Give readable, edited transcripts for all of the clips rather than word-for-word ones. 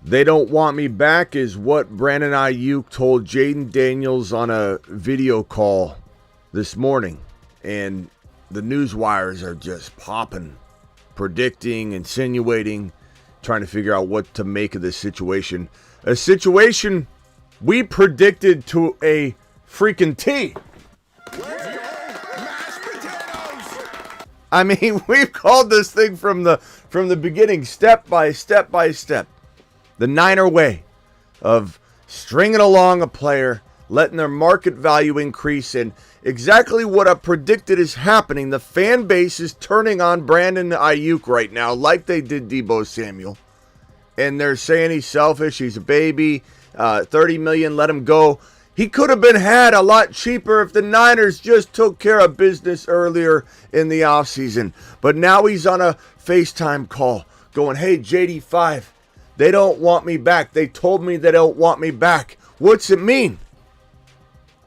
They don't want me back is what Brandon Aiyuk told Jaden Daniels on a video call this morning. And the news wires are just popping, predicting, insinuating, trying to figure out what to make of this situation. A situation we predicted to a freaking T. I mean, we've called this thing from the beginning, step by step by step. The Niner way of stringing along a player, letting their market value increase, and exactly what I predicted is happening. The fan base is turning on Brandon Aiyuk right now, like they did Deebo Samuel. And they're saying he's selfish, he's a baby, $30 million, let him go. He could have been had a lot cheaper if the Niners just took care of business earlier in the offseason. But now he's on a FaceTime call going, hey, JD5, they don't want me back. They told me they don't want me back. What's it mean?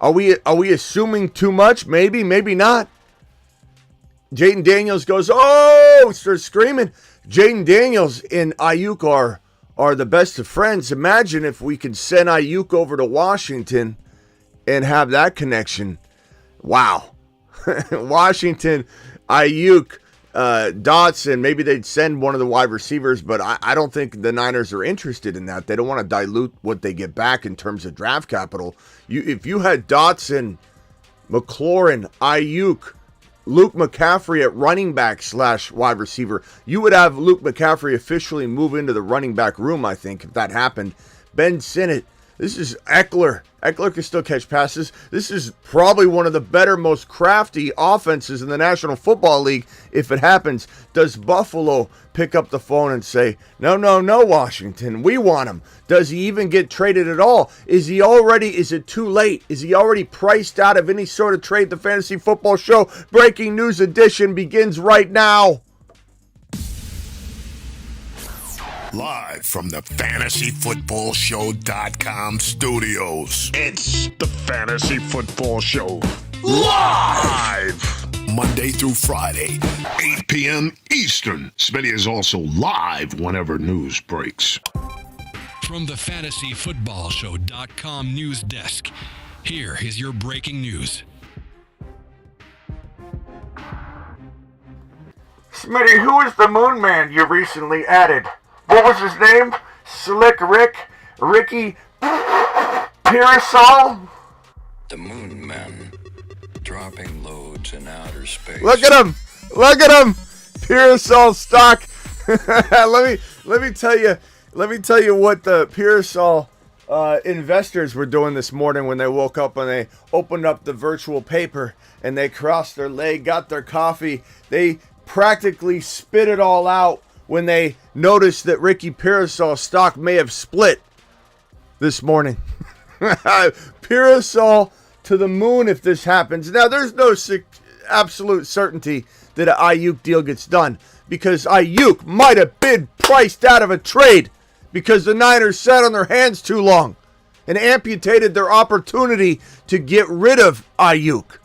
Are we assuming too much? Maybe, maybe not. Jaden Daniels goes, oh, starts screaming. Jaden Daniels and Aiyuk are the best of friends. Imagine if we could send Aiyuk over to Washington and have that connection. Wow. Washington, Aiyuk, Dotson, maybe they'd send one of the wide receivers, but I don't think the Niners are interested in that. They don't want to dilute what they get back in terms of draft capital. If you had Dotson, McLaurin, Aiyuk, Luke McCaffrey at running back / wide receiver, you would have Luke McCaffrey officially move into the running back room, I think, if that happened. Ben Sinnott, this is Eckler. Eckler can still catch passes. This is probably one of the better, most crafty offenses in the National Football League if it happens. Does Buffalo pick up the phone and say, no, Washington, we want him? Does he even get traded at all? Is it too late? Is he already priced out of any sort of trade? The Fantasy Football Show Breaking News Edition begins right now. Live from the FantasyFootballShow.com studios. It's the Fantasy Football Show. Live! Monday through Friday, 8 p.m. Eastern. Smitty is also live whenever news breaks. From the FantasyFootballShow.com news desk, here is your breaking news. Smitty, who is the moon man you recently added? What was his name? Slick Ricky Pearsall? The moon man, dropping loads in outer space. Look at him! Pearsall stock. let me tell you what the Pearsall investors were doing this morning when they woke up and they opened up the virtual paper and they crossed their leg, got their coffee. They practically spit it all out when they noticed that Ricky Pearsall stock may have split this morning. Pearsall to the moon if this happens. Now, there's no absolute certainty that an Aiyuk deal gets done because Aiyuk might have been priced out of a trade because the Niners sat on their hands too long and amputated their opportunity to get rid of Aiyuk.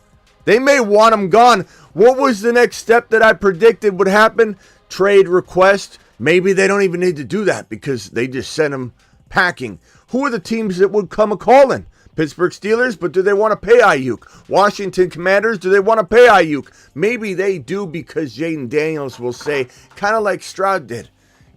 They may want him gone. What was the next step that I predicted would happen? Trade request. Maybe they don't even need to do that because they just sent him packing. Who are the teams that would come a-calling? Pittsburgh Steelers, but do they want to pay Aiyuk? Washington Commanders, do they want to pay Aiyuk? Maybe they do because Jaden Daniels will say, kind of like Stroud did,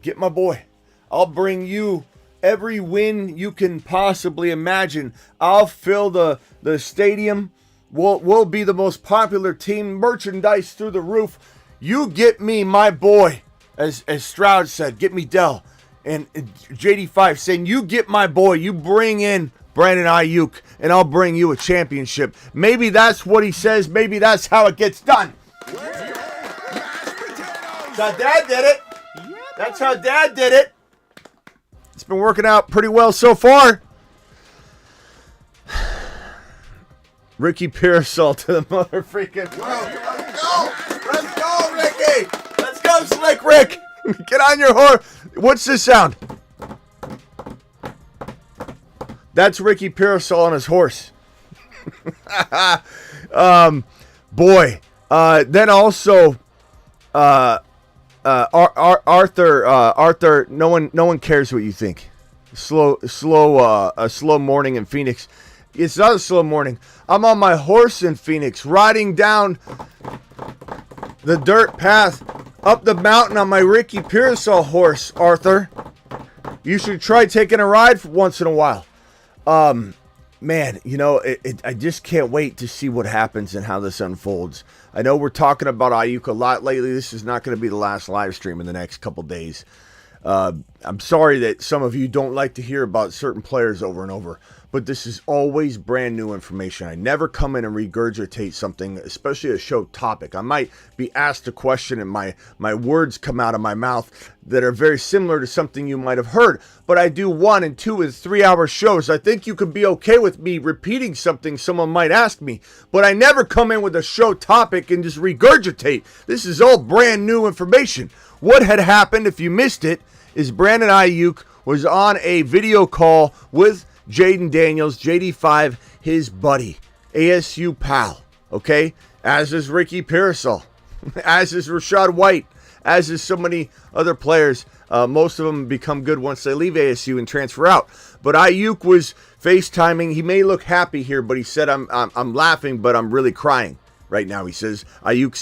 get my boy. I'll bring you every win you can possibly imagine. I'll fill the stadium. We'll be the most popular team, merchandise through the roof. You get me my boy, as Stroud said, get me Dell. And JD5 saying, you get my boy, you bring in Brandon Aiyuk, and I'll bring you a championship. Maybe that's what he says. Maybe that's how it gets done. That's how Dad did it. That's how Dad did it. It's been working out pretty well so far. Ricky Pearsall to the mother freaking. Let's go, Ricky. Let's go, Slick Rick. Get on your horse. What's this sound? That's Ricky Pearsall on his horse. Boy. Then also, Arthur. No one cares what you think. A slow morning in Phoenix. It's not a slow morning. I'm on my horse in Phoenix, riding down the dirt path up the mountain on my Ricky Pearsall horse, Arthur. You should try taking a ride once in a while. Man, you know, I just can't wait to see what happens and how this unfolds. I know we're talking about Aiyuk a lot lately. This is not going to be the last live stream in the next couple days. I'm sorry that some of you don't like to hear about certain players over and over, but this is always brand new information. I never come in and regurgitate something, especially a show topic. I might be asked a question and my words come out of my mouth that are very similar to something you might have heard, but I do 1 and 2 and 3 hour shows. I think you could be okay with me repeating something someone might ask me, but I never come in with a show topic and just regurgitate. This is all brand new information. What had happened, if you missed it, is Brandon Aiyuk was on a video call with Jaden Daniels, JD5, his buddy, ASU pal, okay? As is Ricky Pearsall, as is Rashad White, as is so many other players. Most of them become good once they leave ASU and transfer out. But Aiyuk was FaceTiming. He may look happy here, but he said, I'm laughing, but I'm really crying right now. He says, Aiyuk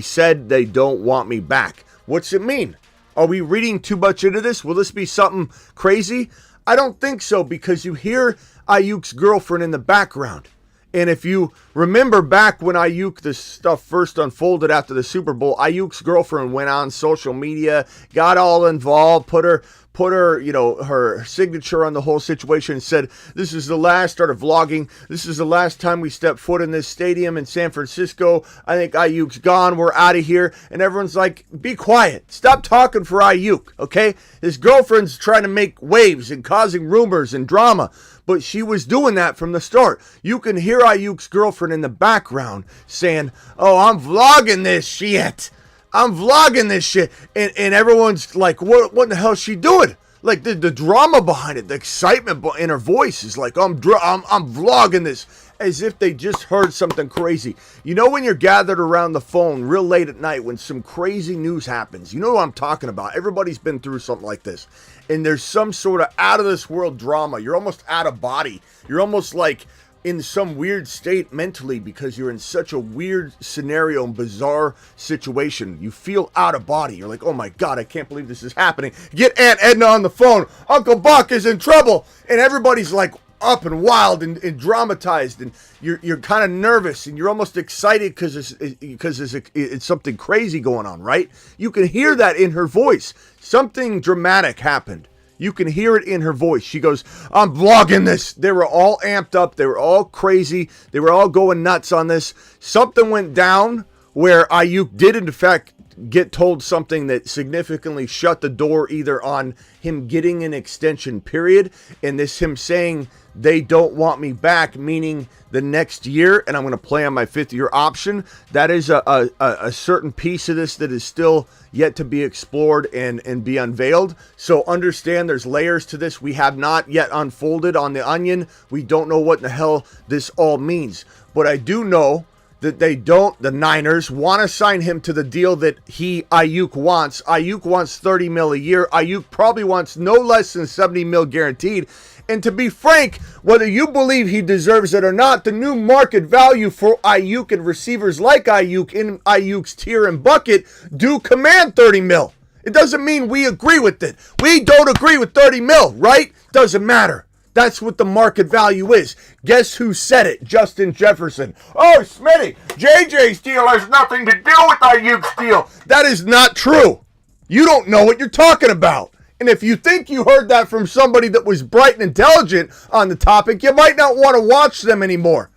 said they don't want me back. What's it mean? Are we reading too much into this? Will this be something crazy? I don't think so, because you hear Aiyuk's girlfriend in the background. And if you remember back when this stuff first unfolded after the Super Bowl, Aiyuk's girlfriend went on social media, got all involved, put her, her signature on the whole situation and said, this is the last, started vlogging, this is the last time we step foot in this stadium in San Francisco. I think Aiyuk's gone, we're out of here. And everyone's like, be quiet, stop talking for Aiyuk, okay? His girlfriend's trying to make waves and causing rumors and drama, but she was doing that from the start. You can hear Aiyuk's girlfriend in the background saying, oh, I'm vlogging this shit. I'm vlogging this shit. And everyone's like, what in the hell is she doing? Like the drama behind it, the excitement in her voice is like, I'm vlogging this, as if they just heard something crazy. You know when you're gathered around the phone real late at night when some crazy news happens? You know what I'm talking about. Everybody's been through something like this. And there's some sort of out of this world drama. You're almost out of body. You're almost like in some weird state mentally because you're in such a weird scenario and bizarre situation. You feel out of body. You're like, oh my God, I can't believe this is happening. Get Aunt Edna on the phone. Uncle Buck is in trouble. And everybody's like up and wild and dramatized. And you're kind of nervous and you're almost excited because it's something crazy going on, right? You can hear that in her voice. Something dramatic happened. You can hear it in her voice. She goes, I'm vlogging this. They were all amped up. They were all crazy. They were all going nuts on this. Something went down where Aiyuk did, in fact, get told something that significantly shut the door either on him getting an extension period and this him saying they don't want me back, meaning the next year, and I'm going to play on my 5th-year option. That is a certain piece of this that is still yet to be explored and be unveiled. So understand there's layers to this. We have not yet unfolded on the onion. We don't know what in the hell this all means. But I do know that the Niners want to sign him to the deal that Aiyuk wants. Aiyuk wants $30 million a year. Aiyuk probably wants no less than $70 million guaranteed. And to be frank, whether you believe he deserves it or not, the new market value for Aiyuk and receivers like Aiyuk in Aiyuk's tier and bucket do command $30 million. It doesn't mean we agree with it. We don't agree with $30 million, right? Doesn't matter. That's what the market value is. Guess who said it? Justin Jefferson. Oh, Smitty, JJ's deal has nothing to do with Aiyuk's deal. That is not true. You don't know what you're talking about. And if you think you heard that from somebody that was bright and intelligent on the topic, you might not want to watch them anymore.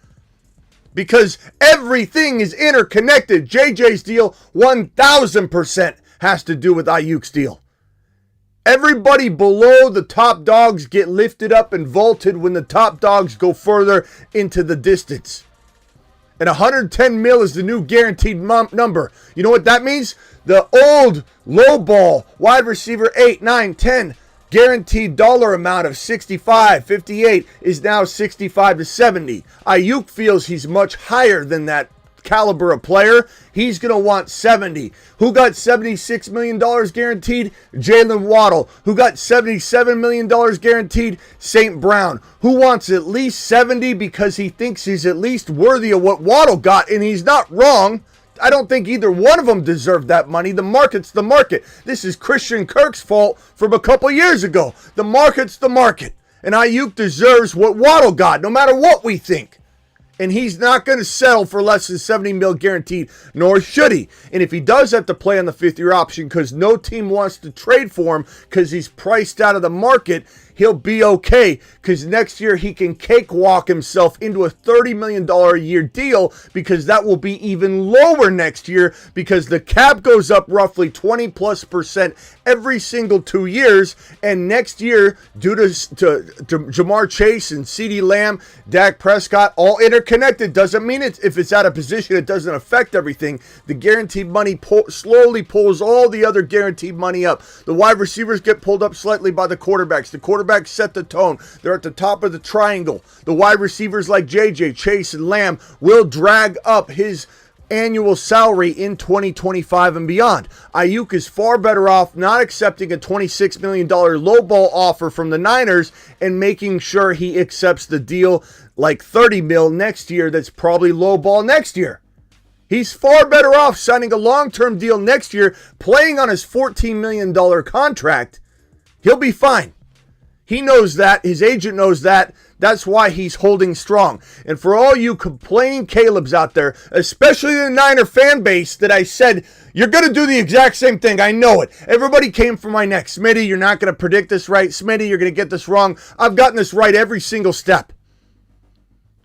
Because everything is interconnected. JJ's deal 1,000% has to do with Aiyuk's deal. Everybody below the top dogs get lifted up and vaulted when the top dogs go further into the distance. And 110 mil is the new guaranteed number. You know what that means? The old low ball wide receiver 8, 9, 10 guaranteed dollar amount of 65, 58 is now 65 to 70. Aiyuk feels he's much higher than that caliber of player, he's going to want 70. Who got $76 million guaranteed? Jalen Waddle. Who got $77 million guaranteed? St. Brown. Who wants at least 70 because he thinks he's at least worthy of what Waddle got, and he's not wrong. I don't think either one of them deserved that money. The market's the market. This is Christian Kirk's fault from a couple years ago. The market's the market. And Aiyuk deserves what Waddle got, no matter what we think. And he's not going to settle for less than $70 million guaranteed, nor should he. And if he does have to play on the fifth-year option because no team wants to trade for him because he's priced out of the market, he'll be okay because next year he can cakewalk himself into a $30 million a year deal because that will be even lower next year because the cap goes up roughly 20+% every single 2 years. And next year, due to Jamar Chase and CeeDee Lamb, Dak Prescott, all interconnected, doesn't mean if it's out of position, it doesn't affect everything. The guaranteed money slowly pulls all the other guaranteed money up. The wide receivers get pulled up slightly by the quarterbacks. The quarterbacks set the tone. They're at the top of the triangle. The wide receivers like JJ, Chase, and Lamb will drag up his annual salary in 2025 and beyond. Aiyuk is far better off not accepting a $26 million lowball offer from the Niners and making sure he accepts the deal like $30 million next year that's probably lowball next year. He's far better off signing a long-term deal next year, playing on his $14 million contract. He'll be fine. He knows that. His agent knows that. That's why he's holding strong. And for all you complaining Calebs out there, especially the Niner fan base that I said, you're going to do the exact same thing. I know it. Everybody came for my neck. Smitty, you're not going to predict this right. Smitty, you're going to get this wrong. I've gotten this right every single step.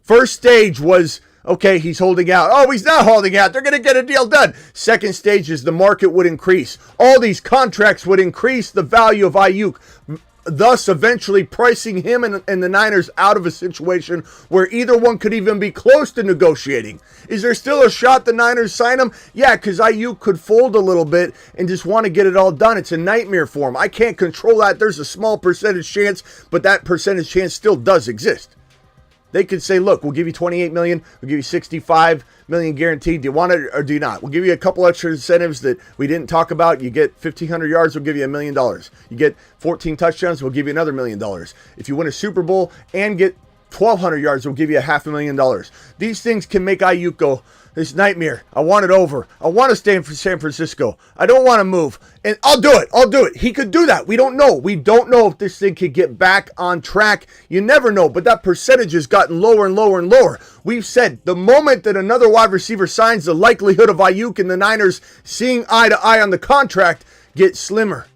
First stage was, okay, he's holding out. Oh, he's not holding out. They're going to get a deal done. Second stage is the market would increase. All these contracts would increase the value of Aiyuk, thus eventually pricing him and the Niners out of a situation where either one could even be close to negotiating. Is there still a shot the Niners sign him? Yeah, because Aiyuk could fold a little bit and just want to get it all done. It's a nightmare for him. I can't control that. There's a small percentage chance, but that percentage chance still does exist. They could say, look, we'll give you $28 million, we'll give you $65 million guaranteed. Do you want it or do you not? We'll give you a couple extra incentives that we didn't talk about. You get 1,500 yards, we'll give you $1 million. You get 14 touchdowns, we'll give you another $1 million. If you win a Super Bowl and get 1,200 yards, we'll give you $500,000. These things can make Aiyuk go, this nightmare. I want it over. I want to stay in San Francisco. I don't want to move. And I'll do it. I'll do it. He could do that. We don't know. We don't know if this thing could get back on track. You never know. But that percentage has gotten lower and lower and lower. We've said the moment that another wide receiver signs, the likelihood of Aiyuk and the Niners seeing eye to eye on the contract gets slimmer.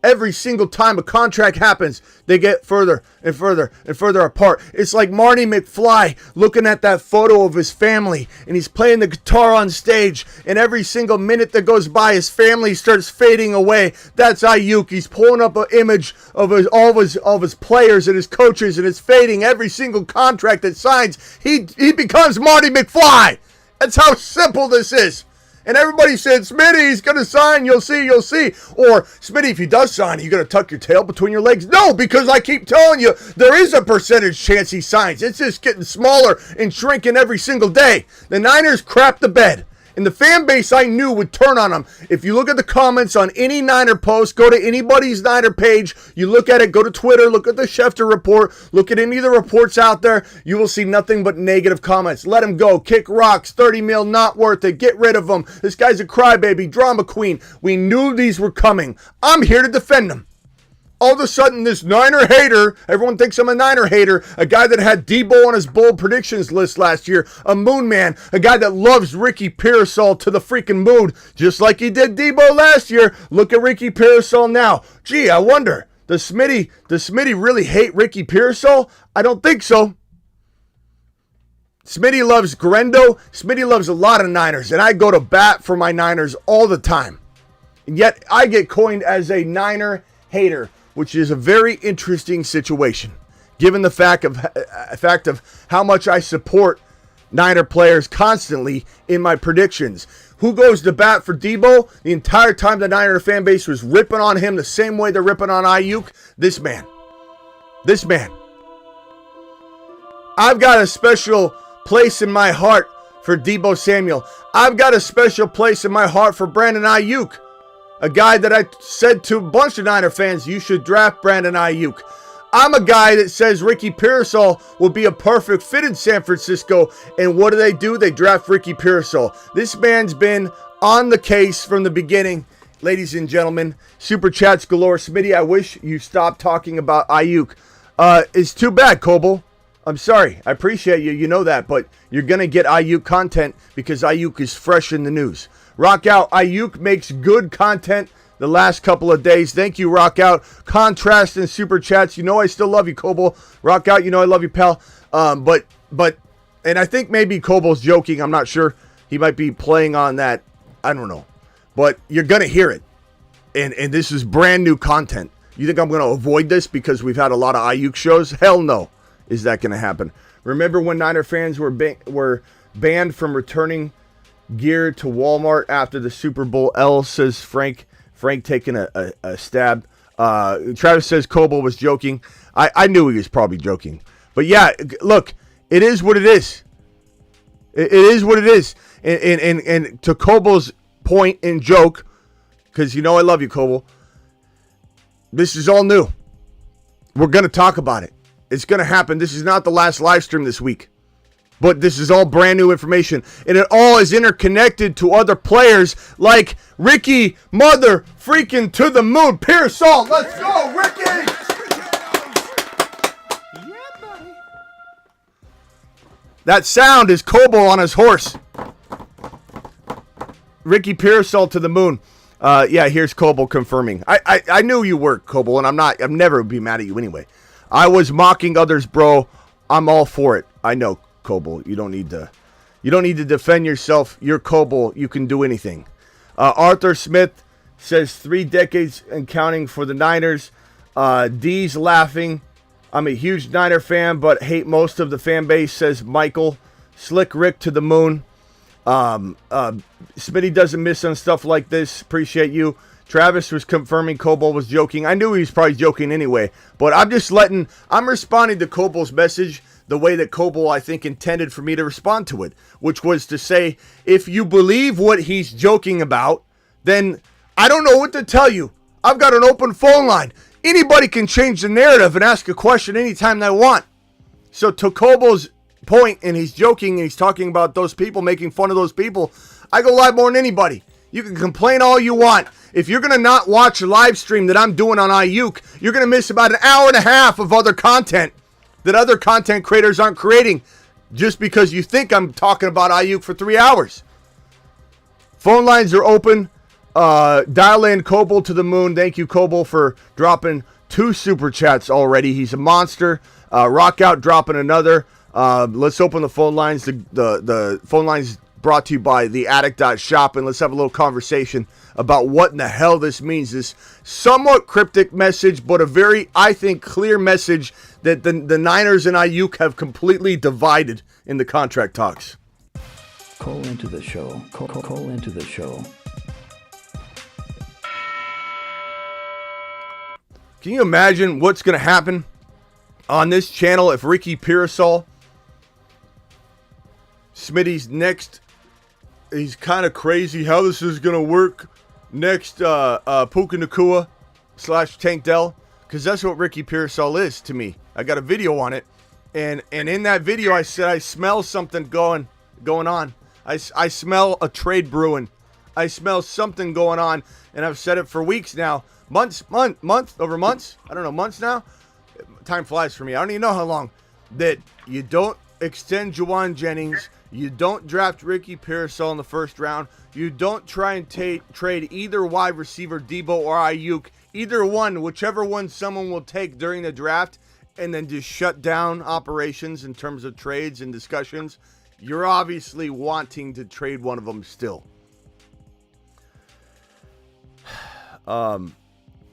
Every single time a contract happens, they get further and further and further apart. It's like Marty McFly looking at that photo of his family, and he's playing the guitar on stage, and every single minute that goes by, his family starts fading away. That's Aiyuk. He's pulling up an image of all of his players and his coaches, and it's fading. Every single contract that signs, he becomes Marty McFly. That's how simple this is. And everybody said, Smitty, he's going to sign, you'll see. Or, Smitty, if he does sign, are you going to tuck your tail between your legs? No, because I keep telling you, there is a percentage chance he signs. It's just getting smaller and shrinking every single day. The Niners crapped the bed. And the fan base I knew would turn on them. If you look at the comments on any Niner post, go to anybody's Niner page, you look at it, go to Twitter, look at the Schefter report, look at any of the reports out there, you will see nothing but negative comments. Let him go. Kick rocks. 30 mil, not worth it. Get rid of him. This guy's a crybaby, drama queen. We knew these were coming. I'm here to defend them. All of a sudden, this Niner hater, everyone thinks I'm a Niner hater, a guy that had Debo on his bold predictions list last year, a moon man, a guy that loves Ricky Pearsall to the freaking moon, just like he did Debo last year. Look at Ricky Pearsall now. Gee, I wonder, does Smitty really hate Ricky Pearsall? I don't think so. Smitty loves Grendo. Smitty loves a lot of Niners, and I go to bat for my Niners all the time. And yet, I get coined as a Niner hater, which is a very interesting situation, given the fact of how much I support Niner players constantly in my predictions. Who goes to bat for Debo? The entire time the Niner fan base was ripping on him the same way they're ripping on Aiyuk. This man. I've got a special place in my heart for Deebo Samuel. I've got a special place in my heart for Brandon Aiyuk, a guy that I said to a bunch of Niner fans, you should draft Brandon Aiyuk. I'm a guy that says Ricky Pearsall will be a perfect fit in San Francisco, and what do? They draft Ricky Pearsall. This man's been on the case from the beginning. Ladies and gentlemen, super chats galore. Smitty, I wish you stopped talking about Aiyuk. It's too bad, Coble. I'm sorry. I appreciate you. You know that. But you're going to get Aiyuk content because Aiyuk is fresh in the news. Rock out. Aiyuk makes good content the last couple of days. Thank you, Rock out. Contrast and super chats. You know I still love you, Coble. Rock out. You know I love you, pal. But and I think maybe Coble's joking. I'm not sure. He might be playing on that. I don't know. But you're going to hear it. And this is brand new content. You think I'm going to avoid this because we've had a lot of Aiyuk shows? Hell no. Is that going to happen? Remember when Niner fans were banned from returning gear to Walmart after the Super Bowl L, says Frank. Frank taking a stab. Travis says Coble was joking. I knew he was probably joking. But yeah, look, it is what it is. It is what it is. And to Coble's point and joke, because you know I love you, Coble, this is all new. We're going to talk about it. It's going to happen. This is not the last live stream this week. But this is all brand new information. And it all is interconnected to other players like Ricky Mother freaking to the moon. Pearsall, let's go, Ricky! Yeah, buddy. That sound is Coble on his horse. Ricky Pearsall to the moon. Yeah, here's Coble confirming. I knew you were, Coble, and I'm never be mad at you anyway. I was mocking others, bro. I'm all for it. I know, Coble. You don't need to defend yourself. You're Coble. You can do anything. Arthur Smith says 3 decades and counting for the Niners. D's laughing. I'm a huge Niner fan, but hate most of the fan base, says Michael. Slick Rick to the moon. Smitty doesn't miss on stuff like this. Appreciate you. Travis was confirming Coble was joking. I knew he was probably joking anyway, but I'm responding to Coble's message the way that Coble, I think, intended for me to respond to it, which was to say, if you believe what he's joking about, then I don't know what to tell you. I've got an open phone line. Anybody can change the narrative and ask a question anytime they want. So to Coble's point, and he's joking, and he's talking about those people, making fun of those people, I go live more than anybody. You can complain all you want. If you're going to not watch a live stream that I'm doing on Aiyuk, you're going to miss about an hour and a half of other content that other content creators aren't creating just because you think I'm talking about Aiyuk for 3 hours. Phone lines are open. Dial in Coble to the moon. Thank you, Coble, for dropping 2 super chats already. He's a monster. Rock out dropping another. Let's open the phone lines. The phone lines brought to you by theattic.shop, and let's have a little conversation about what in the hell this means. This somewhat cryptic message, but a very, I think, clear message that the Niners and Aiyuk have completely divided in the contract talks. Call into the show. Call into the show. Can you imagine what's going to happen on this channel if Ricky Pearsall, Smitty's next, he's kind of crazy how this is going to work, next Puka Nacua / Tank Dell, because that's what Ricky Pearsall is to me. I got a video on it, and in that video I said I smell something going on. I smell a trade brewing. I smell something going on, and I've said it for weeks now. Months, over months. I don't know, months now. Time flies for me. I don't even know how long. That you don't extend Juwan Jennings. You don't draft Ricky Pearsall in the first round. You don't try and trade either wide receiver, Deebo or Aiyuk. Either one, whichever one someone will take during the draft, and then just shut down operations in terms of trades and discussions. You're obviously wanting to trade one of them still.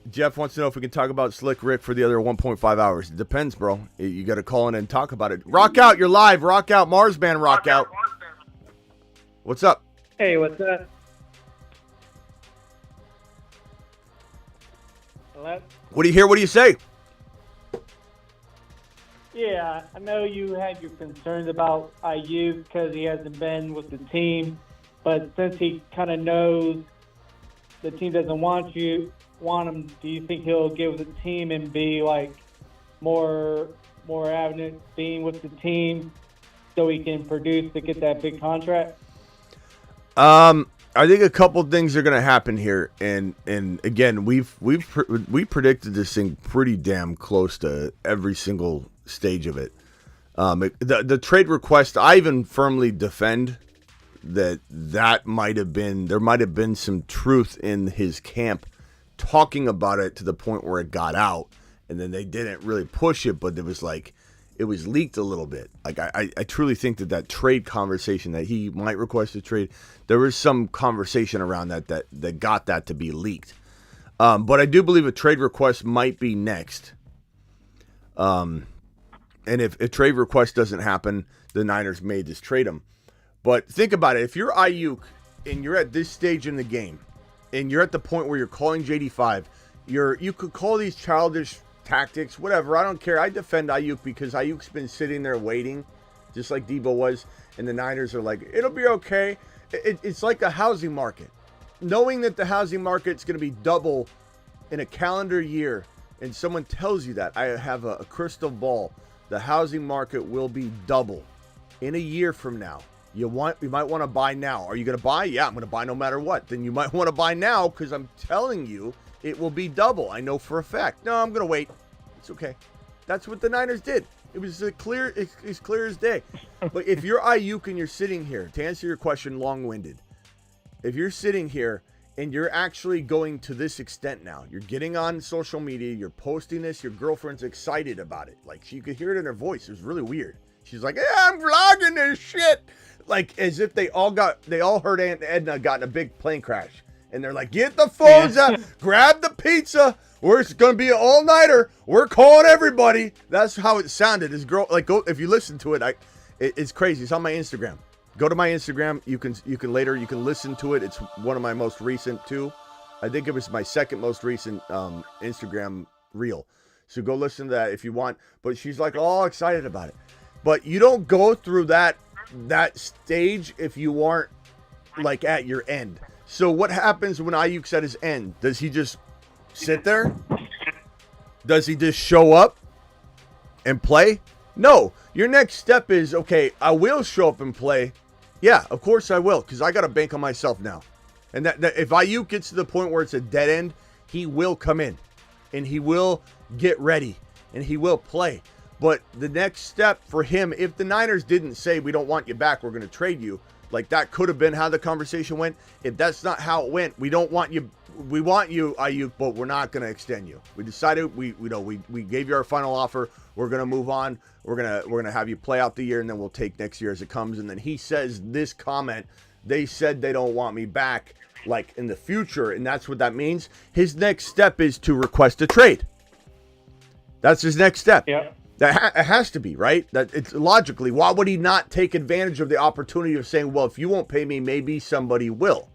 Jeff wants to know if we can talk about Slick Rick for the other 1.5 hours. It depends, bro. You got to call in and talk about it. Rock out, you're live. Rock out, Mars Band, rock out. What's up? Hey, what's up? Hello? What do you hear? What do you say? Yeah, I know you had your concerns about Aiyuk because he hasn't been with the team, but since he kind of knows the team doesn't want him, do you think he'll get with the team and be like more adamant being with the team so he can produce to get that big contract? I think a couple things are going to happen here, and again, we predicted this thing pretty damn close to every single stage of it. The trade request, I even firmly defend that might have been some truth in his camp talking about it to the point where it got out, and then they didn't really push it, but it was leaked a little bit. Like I truly think that trade conversation that he might request a trade, there was some conversation around that got that to be leaked. But I do believe a trade request might be next. And if a trade request doesn't happen, the Niners may just trade him. But think about it. If you're Aiyuk and you're at this stage in the game and you're at the point where you're calling JD5, you could call these childish tactics, whatever. I don't care. I defend Aiyuk because Ayuk's been sitting there waiting, just like Debo was, and the Niners are like, it'll be okay. It's like the housing market. Knowing that the housing market's going to be double in a calendar year, and someone tells you that, I have a crystal ball, the housing market will be double in a year from now. You might want to buy now. Are you going to buy? Yeah, I'm going to buy no matter what. Then you might want to buy now because I'm telling you it will be double. I know for a fact. No, I'm going to wait. It's okay. That's what the Niners did. It was as clear as day. But if you're Aiyuk and you're sitting here, to answer your question long-winded, if you're sitting here and you're actually going to this extent now, you're getting on social media, you're posting this, your girlfriend's excited about it. Like, you could hear it in her voice. It was really weird. She's like, yeah, I'm vlogging this shit. Like, as if they all heard Aunt Edna got in a big plane crash. And they're like, get the phones out, grab the pizza. It's going to be an all-nighter. We're calling everybody. That's how it sounded. This girl, like, go if you listen to it, it's crazy. It's on my Instagram. Go to my Instagram. You can listen to it. It's one of my most recent too. I think it was my second most recent Instagram reel. So go listen to that if you want. But she's like all excited about it. But you don't go through that stage if you aren't like at your end. So what happens when Aiyuk's at his end? Does he just sit there? Does he just show up and play? No. Your next step is, okay, I will show up and play. Yeah, of course I will, because I got to bank on myself now. And that if Aiyuk gets to the point where it's a dead end, he will come in and he will get ready and he will play. But the next step for him, if the Niners didn't say, we don't want you back, we're going to trade you, like that could have been how the conversation went. If that's not how it went, we don't want you. We want you, Aiyuk, but we're not going to extend you. We decided we gave you our final offer. We're going to move on. We're going to have you play out the year, and then we'll take next year as it comes. And then he says this comment, they said they don't want me back like in the future, and that's what that means. His next step is to request a trade. That's his next step. Yeah. It has to be, right? That it's logically, why would he not take advantage of the opportunity of saying, well, if you won't pay me, maybe somebody will.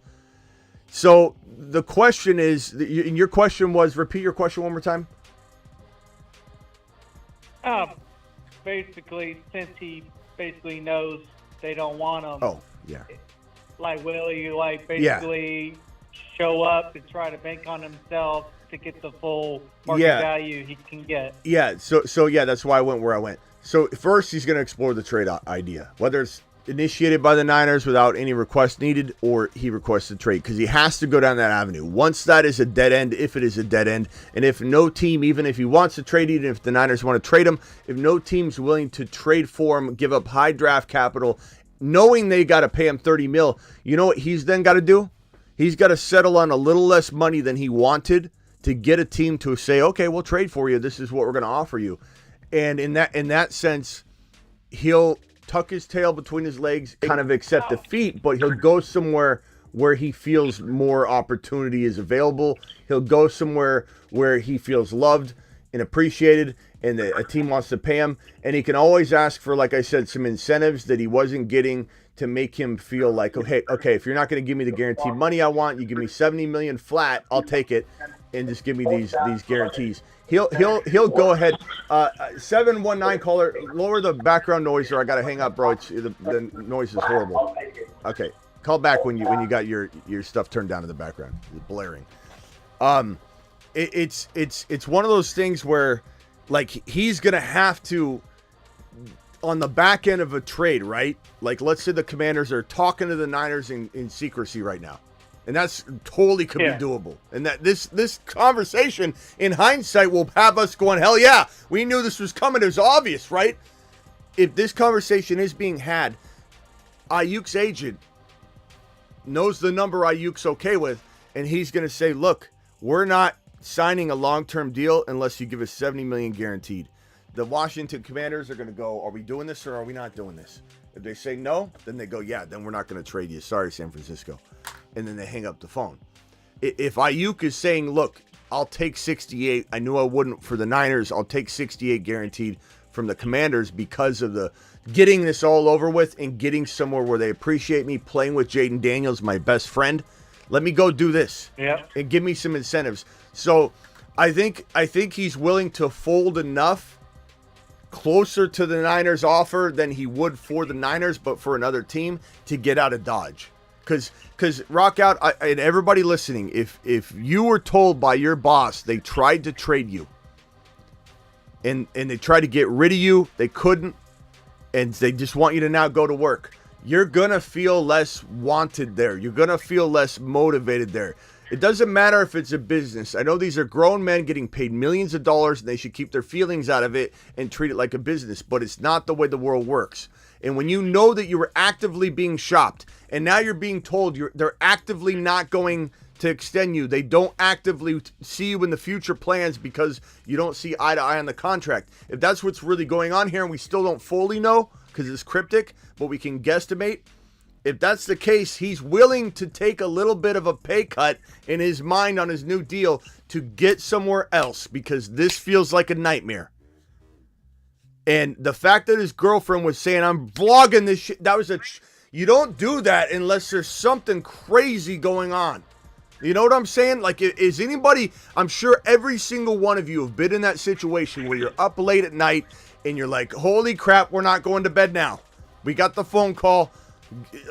So the question is, and your question was, repeat your question one more time. Basically, since he basically knows they don't want him. Oh, yeah. Like, will he basically show up and try to bank on himself to get the full market value he can get? Yeah, so yeah, that's why I went where I went. So first, he's going to explore the trade idea, whether it's initiated by the Niners without any request needed, or he requests a trade, because he has to go down that avenue. Once that is a dead end, if it is a dead end, and if no team, even if he wants to trade, even if the Niners want to trade him, if no team's willing to trade for him, give up high draft capital, knowing they got to pay him $30 million, you know what he's then got to do? He's got to settle on a little less money than he wanted to get a team to say, okay, we'll trade for you. This is what we're going to offer you. And in that sense, he'll tuck his tail between his legs, kind of accept defeat, but he'll go somewhere where he feels more opportunity is available. He'll go somewhere where he feels loved and appreciated, and a team wants to pay him. And he can always ask for, like I said, some incentives that he wasn't getting to make him feel like, okay, if you're not going to give me the guaranteed money I want, you give me $70 million flat, I'll take it, and just give me these guarantees. He'll go ahead. 719 caller, lower the background noise, or I gotta hang up, bro. The noise is horrible. Okay, call back when you got your stuff turned down in the background. It's blaring. It's one of those things where, like, he's gonna have to, on the back end of a trade, right? Like, let's say the Commanders are talking to the Niners in secrecy right now. And that's totally could be doable. And that this conversation, in hindsight, will have us going, hell yeah, we knew this was coming. It was obvious, right? If this conversation is being had, Aiyuk's agent knows the number Aiyuk's okay with, and he's going to say, look, we're not signing a long-term deal unless you give us $70 million guaranteed. The Washington Commanders are going to go, are we doing this or are we not doing this? If they say no, then they go, yeah, then we're not going to trade you. Sorry, San Francisco. And then they hang up the phone. If Aiyuk is saying, look, I'll take 68. I knew I wouldn't for the Niners. I'll take 68 guaranteed from the Commanders because of the getting this all over with and getting somewhere where they appreciate me, playing with Jaden Daniels, my best friend. Let me go do this and give me some incentives. So I think he's willing to fold enough closer to the Niners offer than he would for the Niners, but for another team to get out of Dodge. Because rock out, and everybody listening, if you were told by your boss they tried to trade you and they tried to get rid of you, they couldn't, and they just want you to now go to work, you're going to feel less wanted there. You're going to feel less motivated there. It doesn't matter if it's a business. I know these are grown men getting paid millions of dollars, and they should keep their feelings out of it and treat it like a business, but it's not the way the world works. And when you know that you were actively being shopped, and now you're being told they're actively not going to extend you, they don't actively see you in the future plans because you don't see eye to eye on the contract. If that's what's really going on here, and we still don't fully know because it's cryptic, but we can guesstimate, if that's the case, he's willing to take a little bit of a pay cut in his mind on his new deal to get somewhere else because this feels like a nightmare. And the fact that his girlfriend was saying, I'm vlogging this shit, that was you don't do that unless there's something crazy going on. You know what I'm saying? Like, is anybody, I'm sure every single one of you have been in that situation where you're up late at night and you're like, holy crap, we're not going to bed now. We got the phone call.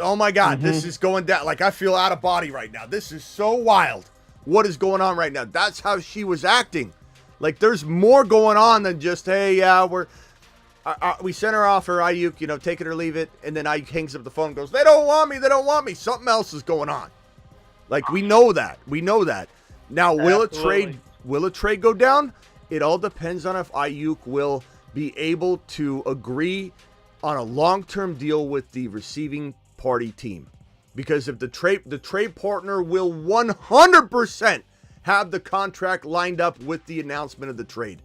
Oh my God, This is going down. Like, I feel out of body right now. This is so wild. What is going on right now? That's how she was acting. Like, there's more going on than just, hey, yeah, we sent her off for Aiyuk, take it or leave it. And then Aiyuk hangs up the phone and goes, they don't want me. Something else is going on. Like, we know that. Now, will a trade go down? It all depends on if Aiyuk will be able to agree on a long-term deal with the receiving party team. Because if the trade partner will 100% have the contract lined up with the announcement of the trade.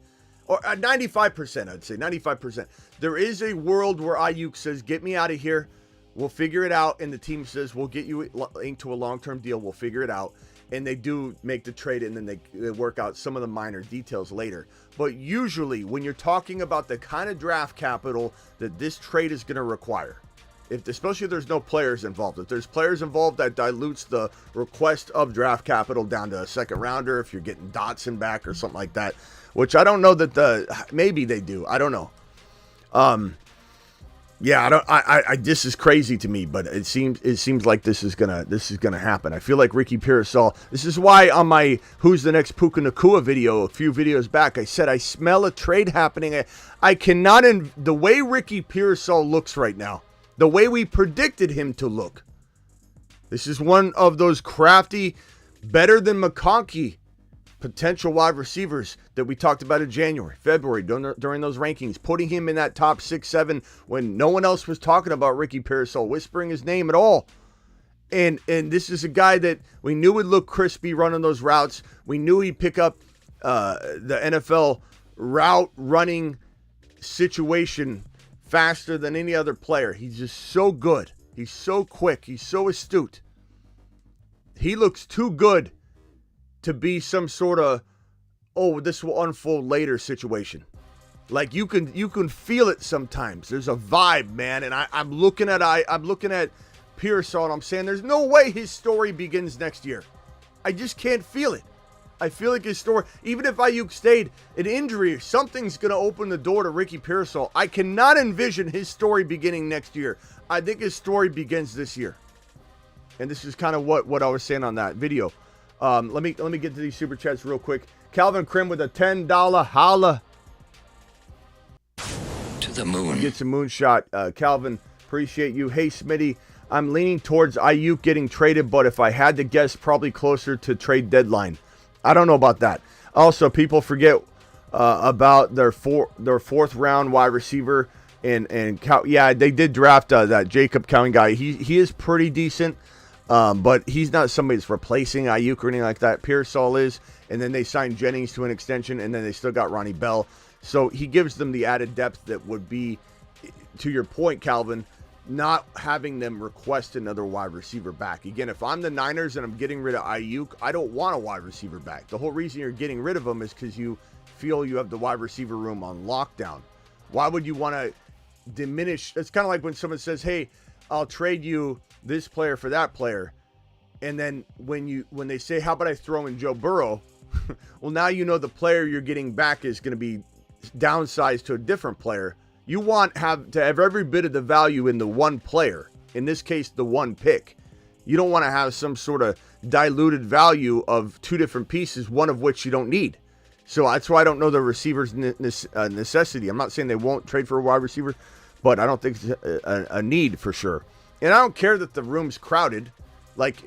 Or 95%, I'd say, 95%. There is a world where Aiyuk says, get me out of here. We'll figure it out. And the team says, we'll get you into a long-term deal. We'll figure it out. And they do make the trade, and then they work out some of the minor details later. But usually, when you're talking about the kind of draft capital that this trade is going to require, especially if there's no players involved. If there's players involved, that dilutes the request of draft capital down to a second rounder if you're getting Dotson back or something like that. Which I don't know that maybe they do. I don't know. This is crazy to me, but it seems like this is gonna happen. I feel like Ricky Pearsall. This is why on my Who's the Next Puka Nacua video a few videos back, I said I smell a trade happening. I cannot, the way Ricky Pearsall looks right now, the way we predicted him to look. This is one of those crafty, better than McConkey potential wide receivers that we talked about in January, February, during those rankings, putting him in that top 6-7 when no one else was talking about Ricky Pearsall, whispering his name at all. And this is a guy that we knew would look crispy running those routes. We knew he'd pick up the NFL route running situation faster than any other player. He's just so good. He's so quick. He's so astute. He looks too good to be some sort of, this will unfold later situation. Like, you can feel it sometimes. There's a vibe, man. And I'm looking at Pearsall, and I'm saying there's no way his story begins next year. I just can't feel it. I feel like his story, even if Aiyuk stayed, an injury, something's going to open the door to Ricky Pearsall. I cannot envision his story beginning next year. I think his story begins this year. And this is kind of what I was saying on that video. Let me get to these super chats real quick. Calvin Krim with a $10 holla. To the moon. Get some moonshot. Calvin, appreciate you. Hey, Smitty, I'm leaning towards Aiyuk getting traded, but if I had to guess, probably closer to trade deadline. I don't know about that. Also, people forget about their fourth round wide receiver. And yeah, they did draft that Jacob Cowan guy. He is pretty decent, but he's not somebody that's replacing Aiyuk or anything like that. Pearsall is, and then they signed Jennings to an extension, and then they still got Ronnie Bell. So he gives them the added depth that would be, to your point, Calvin, not having them request another wide receiver back. Again, if I'm the Niners and I'm getting rid of Aiyuk, I don't want a wide receiver back. The whole reason you're getting rid of him is because you feel you have the wide receiver room on lockdown. Why would you want to diminish? It's kind of like when someone says, hey, I'll trade you this player for that player. And then when they say, how about I throw in Joe Burrow? Well, now you know the player you're getting back is going to be downsized to a different player. You want to have every bit of the value in the one player, in this case, the one pick. You don't want to have some sort of diluted value of two different pieces, one of which you don't need. So that's why I don't know the receiver's necessity. I'm not saying they won't trade for a wide receiver, but I don't think it's a need for sure. And I don't care that the room's crowded. Like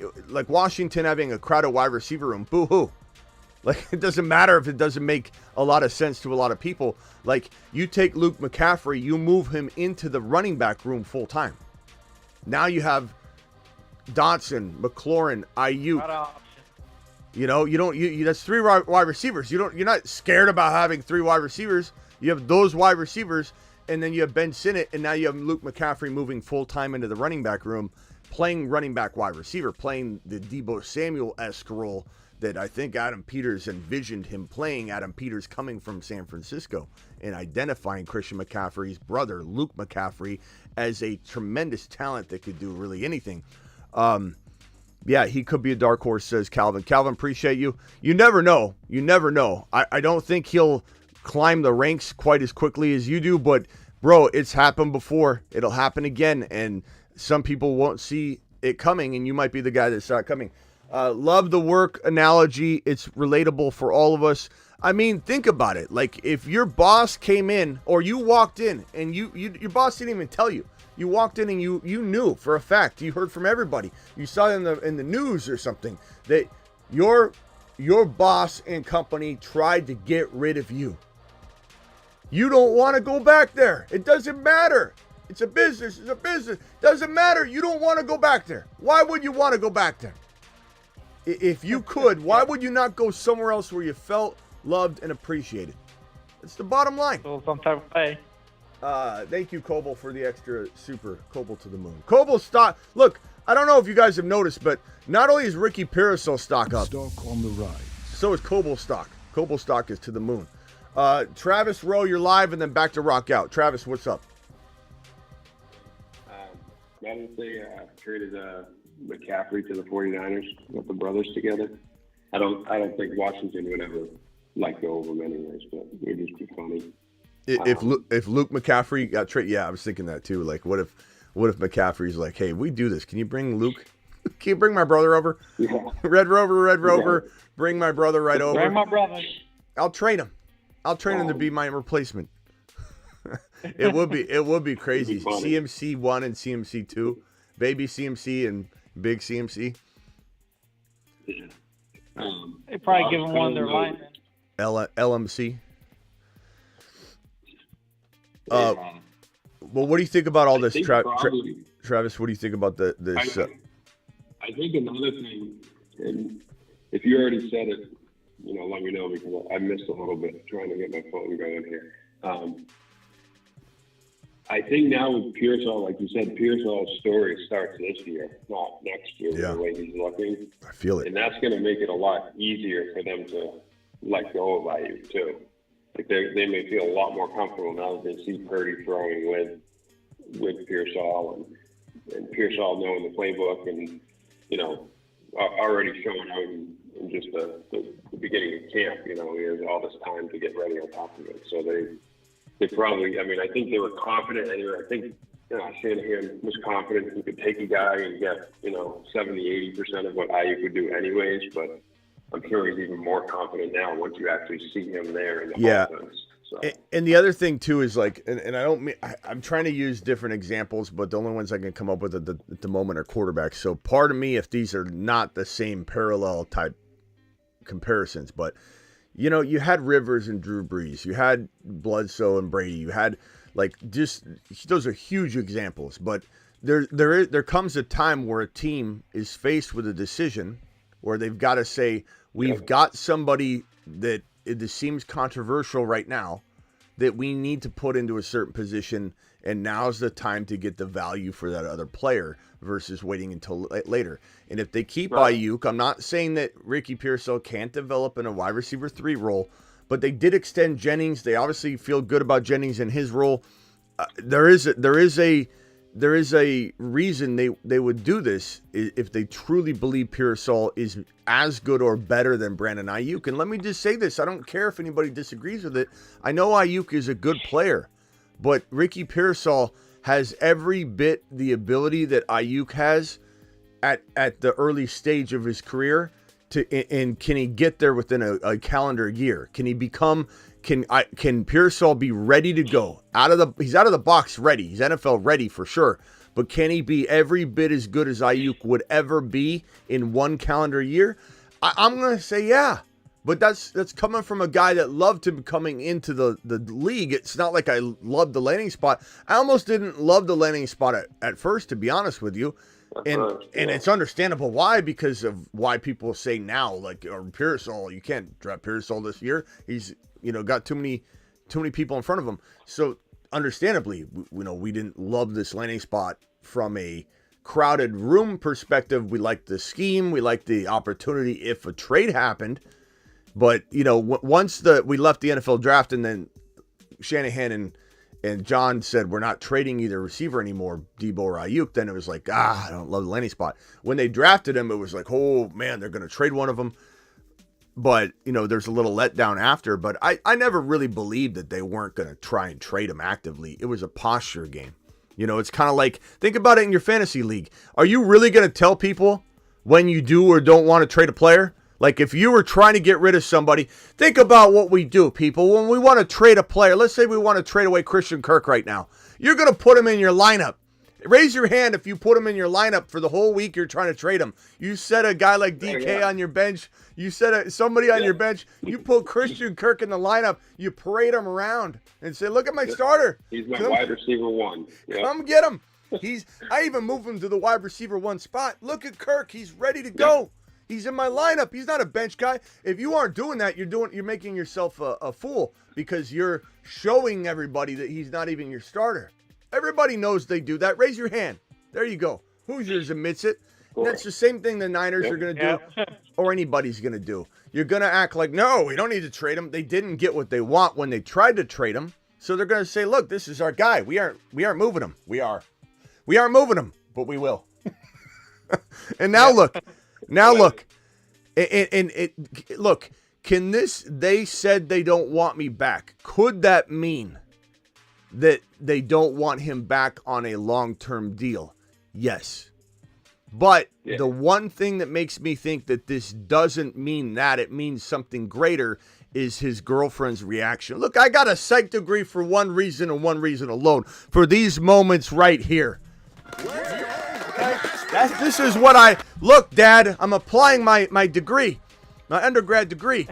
Washington having a crowded wide receiver room, boo-hoo. Like, it doesn't matter if it doesn't make a lot of sense to a lot of people. Like, you take Luke McCaffrey, you move him into the running back room full time. Now you have Dotson, McLaurin, Aiyuk. You know, that's three wide receivers. You're not scared about having three wide receivers. You have those wide receivers, and then you have Ben Sinnott, and now you have Luke McCaffrey moving full time into the running back room, playing running back wide receiver, playing the Deebo Samuel-esque role that I think Adam Peters envisioned him playing. Adam Peters coming from San Francisco and identifying Christian McCaffrey's brother, Luke McCaffrey, as a tremendous talent that could do really anything. Yeah, he could be a dark horse, says Calvin. Calvin, appreciate you. You never know. You never know. I don't think he'll climb the ranks quite as quickly as you do, but, bro, it's happened before. It'll happen again, and some people won't see it coming, and you might be the guy that saw it coming. Love the work analogy. It's relatable for all of us. I mean, think about it. Like, if your boss came in, or you walked in, and your boss didn't even tell you. You walked in and you knew for a fact. You heard from everybody. You saw it in the news or something that your boss and company tried to get rid of you. You don't want to go back there. It doesn't matter. It's a business. It's a business. Doesn't matter. You don't want to go back there. Why would you want to go back there? If you could, why would you not go somewhere else where you felt loved and appreciated? It's the bottom line. So some type of way. Thank you, Coble, for the extra super. Coble to the moon. Coble stock. Look, I don't know if you guys have noticed, but not only is Ricky Pearsall stock up, Stock on the rise. so is Coble stock. Coble stock is to the moon. Travis Rowe, you're live, and then back to rock out. Travis, what's up? Now that they traded McCaffrey to the 49ers with the brothers together, I don't think Washington would ever go over him anyways, but it would just be funny. If Luke McCaffrey got traded, yeah, I was thinking that too. Like, what if McCaffrey's like, hey, we do this. Can you bring Luke? Can you bring my brother over? Yeah. Red Rover, bring my brother right over. Bring my brother. I'll train him. I'll train him to be my replacement. It would be crazy. CMC 1 and CMC 2, baby CMC and big CMC. Yeah. They probably give him one of their linemen. LMC. Well, what do you think about all this, Travis? What do you think about this? I think another thing, and if you already said it, let me know because I missed a little bit trying to get my phone going here. I think now with Pearsall, like you said, Pearsall's story starts this year, not next year. Yeah. The way he's looking, I feel it, and that's going to make it a lot easier for them to let go of Aiyuk too. Like they may feel a lot more comfortable now that they see Purdy throwing with Pearsall and Pearsall knowing the playbook and already showing out in just the beginning of camp. He has all this time to get ready on top of it. So they probably, I think they were confident. Anyway, I think Shanahan was confident he could take a guy and get 70-80% of what Aiyuk would do anyways. But I'm sure he's even more confident now once you actually see him there in the offense. So. And the other thing too is like, and I don't mean, I'm trying to use different examples, but the only ones I can come up with at the moment are quarterbacks. So pardon me if these are not the same parallel type comparisons, but you had Rivers and Drew Brees, you had Bledsoe and Brady, you had those are huge examples. But there comes a time where a team is faced with a decision where they've got to say, we've got somebody that it seems controversial right now that we need to put into a certain position, and now's the time to get the value for that other player versus waiting until later. And if they keep Aiyuk, I'm not saying that Ricky Pearsall can't develop in a wide receiver 3 role, but they did extend Jennings. They obviously feel good about Jennings and his role. There is a reason they would do this if they truly believe Pearsall is as good or better than Brandon Aiyuk. And let me just say this. I don't care if anybody disagrees with it. I know Aiyuk is a good player, but Ricky Pearsall has every bit the ability that Aiyuk has at the early stage of his career. And can he get there within a calendar year? Can he become... Can Pearsall be ready to go? He's out of the box ready. He's NFL ready for sure. But can he be every bit as good as Aiyuk would ever be in one calendar year? I'm going to say yeah. But that's coming from a guy that loved him coming into the league. It's not like I loved the landing spot. I almost didn't love the landing spot at first, to be honest with you. And it's understandable why, because of why people say now, like, or Pearsall, you can't draft Pearsall this year. He's got too many people in front of him. So understandably, we didn't love this landing spot from a crowded room perspective. We liked the scheme. We liked the opportunity if a trade happened. But, once we left the NFL draft and then Shanahan and John said, we're not trading either receiver anymore, Debo or Aiyuk, then it was like, I don't love the landing spot. When they drafted him, it was like, oh man, they're going to trade one of them. But, there's a little letdown after. But I never really believed that they weren't going to try and trade him actively. It was a posture game. It's kind of like, think about it in your fantasy league. Are you really going to tell people when you do or don't want to trade a player? Like, if you were trying to get rid of somebody, think about what we do, people. When we want to trade a player, let's say we want to trade away Christian Kirk right now. You're going to put him in your lineup. Raise your hand if you put him in your lineup for the whole week you're trying to trade him. You set a guy like DK on your bench. You set somebody on your bench. You put Christian Kirk in the lineup. You parade him around and say, look at my starter. He's my wide receiver 1. Come get him. I even moved him to the wide receiver 1 spot. Look at Kirk. He's ready to go. He's in my lineup. He's not a bench guy. If you aren't doing that, you're making yourself a fool, because you're showing everybody that he's not even your starter. Everybody knows they do that. Raise your hand. There you go. Hoosiers admits it. And that's the same thing the Niners are going to do, or anybody's going to do. You're going to act like, no, we don't need to trade him. They didn't get what they want when they tried to trade him. So they're going to say, look, this is our guy. We aren't moving him. We aren't moving him, but we will. And now look. Look. Look, they said they don't want me back. Could that mean that they don't want him back on a long-term deal? Yes. But the one thing that makes me think that this doesn't mean that, it means something greater, is his girlfriend's reaction. Look, I got a psych degree for one reason and one reason alone. For these moments right here. This is what look, Dad, I'm applying my degree, my undergrad degree.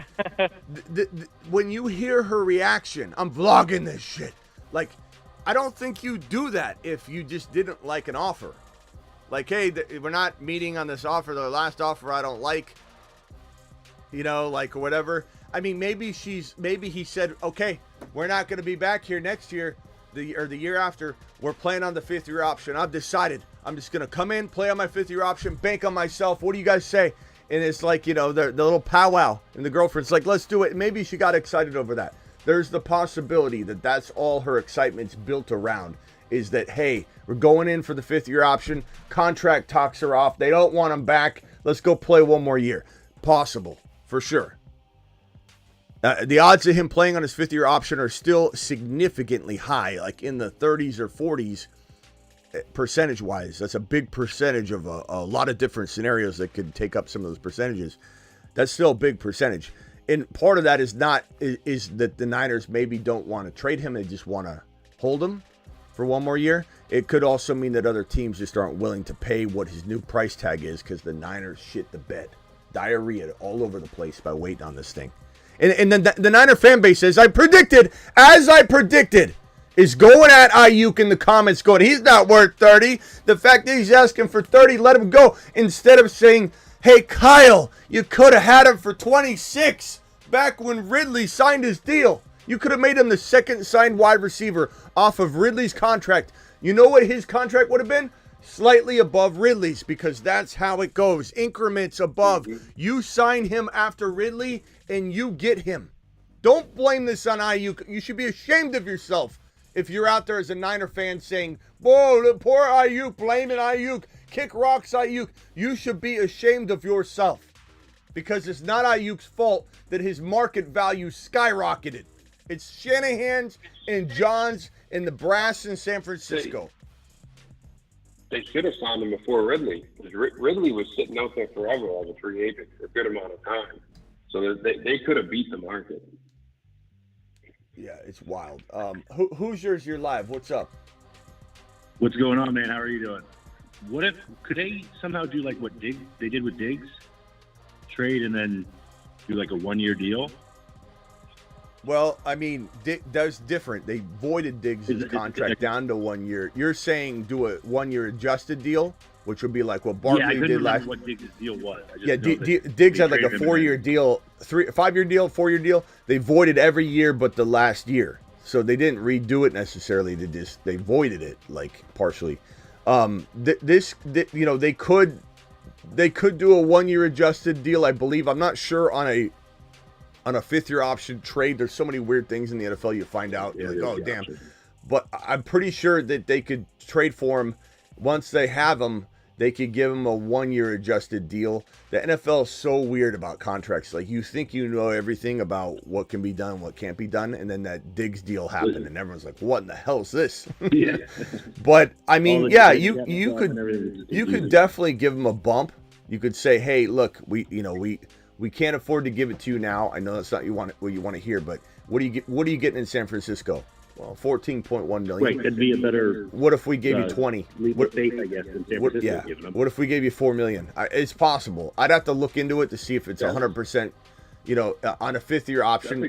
When you hear her reaction, I'm vlogging this shit. Like, I don't think you do that if you just didn't like an offer. Like, hey, we're not meeting on this offer. The last offer I don't like, like, or whatever. I mean, maybe he said, okay, we're not going to be back here next year, the year after. We're playing on the 5th-year option. I've decided I'm just going to come in, play on my 5th-year option, bank on myself. What do you guys say? And it's like, the little powwow. And the girlfriend's like, let's do it. Maybe she got excited over that. There's the possibility that that's all her excitement's built around, is that, hey, we're going in for the 5th-year option. Contract talks are off. They don't want him back. Let's go play one more year. possible, for sure. The odds of him playing on his fifth-year option are still significantly high, like in the 30s or 40s percentage-wise. That's a big percentage of a lot of different scenarios that could take up some of those percentages. That's still a big percentage. And part of that is that the Niners maybe don't want to trade him. They just want to hold him for one more year. It could also mean that other teams just aren't willing to pay what his new price tag is because the Niners shit the bed. Diarrhea all over the place by waiting on this thing. And then the Niner fan base, as I predicted, is going at Aiyuk in the comments going, he's not worth 30. The fact that he's asking for 30, let him go. Instead of saying, hey, Kyle, you could have had him for 26 back when Ridley signed his deal. You could have made him the second signed wide receiver off of Ridley's contract. You know what his contract would have been? Slightly above Ridley's, because that's how it goes. Increments above. You sign him after Ridley, and you get him. Don't blame this on Aiyuk. You should be ashamed of yourself if you're out there as a Niner fan saying, whoa, the poor Aiyuk, blaming Aiyuk, kick rocks Aiyuk. You should be ashamed of yourself, because it's not Aiyuk's fault that his market value skyrocketed. It's Shanahan's and John's and the brass in San Francisco. They should have signed him before Ridley. Ridley was sitting out there forever as a free agent for a good amount of time. So they could have beat the market. Yeah, it's wild. Hoosiers, you're live. What's up? What's going on, man? How are you doing? Could they somehow do like what they did with Diggs? Trade and then do like a 1-year deal? Well, I mean, that's different. They voided Diggs' contract down to 1 year. You're saying do a 1-year adjusted deal, which would be like what Barkley did last. What Diggs' deal was. Diggs had like a 4-year deal, 5-year deal, 4-year deal. They voided every year but the last year, so they didn't redo it necessarily. They voided it like partially. They could do a 1-year adjusted deal, I believe. I'm not sure on a 5th-year option trade. There's so many weird things in the NFL you find out. You're like, oh, damn. But I'm pretty sure that they could trade for him. Once they have him, they could give him a 1-year adjusted deal. The NFL is so weird about contracts. Like, you think you know everything about what can be done, what can't be done, and then that Diggs deal happened, and everyone's like, what in the hell is this? Yeah. But, I mean, yeah, you could definitely give him a bump. You could say, hey, look, we can't afford to give it to you now. I know that's not what you want to hear, but what are you getting in San Francisco? Well, $14.1 million. Right, that'd be a better. What if we gave you 20? Leap of faith, I guess, in San Francisco giving them. What if we gave you $4 million? It's possible. I'd have to look into it to see if it's 100%. On a 5th-year option,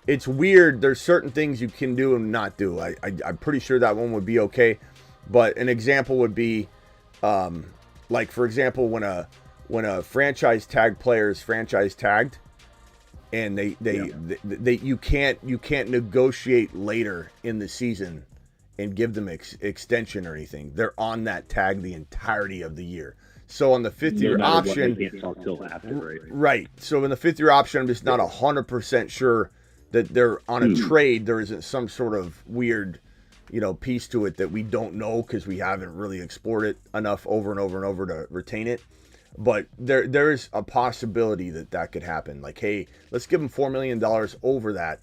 it's weird. There's certain things you can do and not do. I'm pretty sure that one would be okay. But an example would be, like for example, when a franchise tag player is franchise tagged, and you can't negotiate later in the season and give them extension or anything. They're on that tag the entirety of the year. So on the 5th-year option, they can't talk till after, right? So in the 5th-year option, I'm just not 100% sure that they're on a trade. There isn't some sort of weird, piece to it that we don't know because we haven't really explored it enough over and over and over to retain it. But there's a possibility that could happen. Like, hey, let's give him $4 million over that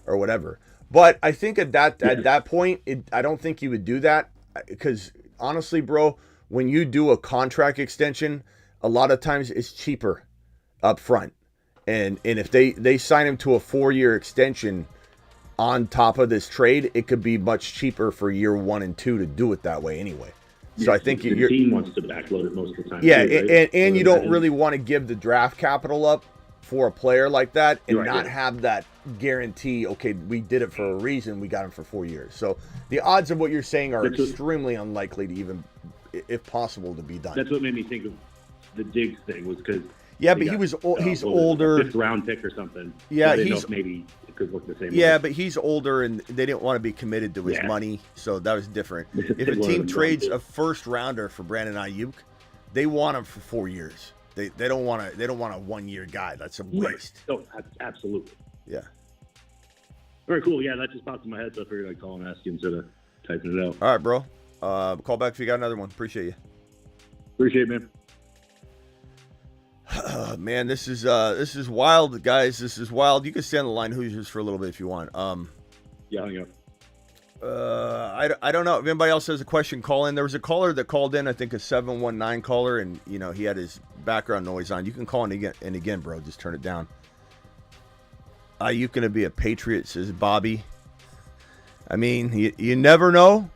or whatever. But I think at that point, I don't think you would do that because honestly, bro, when you do a contract extension, a lot of times it's cheaper up front. And if they sign him to a 4-year extension on top of this trade, it could be much cheaper for year 1 and 2 to do it that way anyway. So I think your team wants to backload it most of the time. Yeah, too, right? and you don't really want to give the draft capital up for a player like that and have that guarantee, okay, we did it for a reason, we got him for 4 years. So the odds of what you're saying are extremely unlikely to even, if possible, to be done. That's what made me think of the Diggs thing was because but he's older. 5th round pick or something. Yeah, so maybe it could look the same. Yeah, but he's older and they didn't want to be committed to his money, so that was different. If a team trades a 1st rounder for Brandon Aiyuk, they want him for 4 years. They don't want a 1-year guy. That's a waste. Oh, absolutely. Yeah. Very cool. Yeah, that just popped in my head, so I figured I'd call and ask you instead of typing it out. All right, bro. Call back if you got another one. Appreciate you. Appreciate it, man. Man, this is wild, guys. This is wild. You can stay on the line, Hoosiers, for a little bit if you want. Yeah, hang up. I don't know if anybody else has a question. Call in. There was a caller that called in. I think a 719 caller, and he had his background noise on. You can call in again, bro. Just turn it down. Are you going to be a Patriot? Says Bobby. I mean, you never know,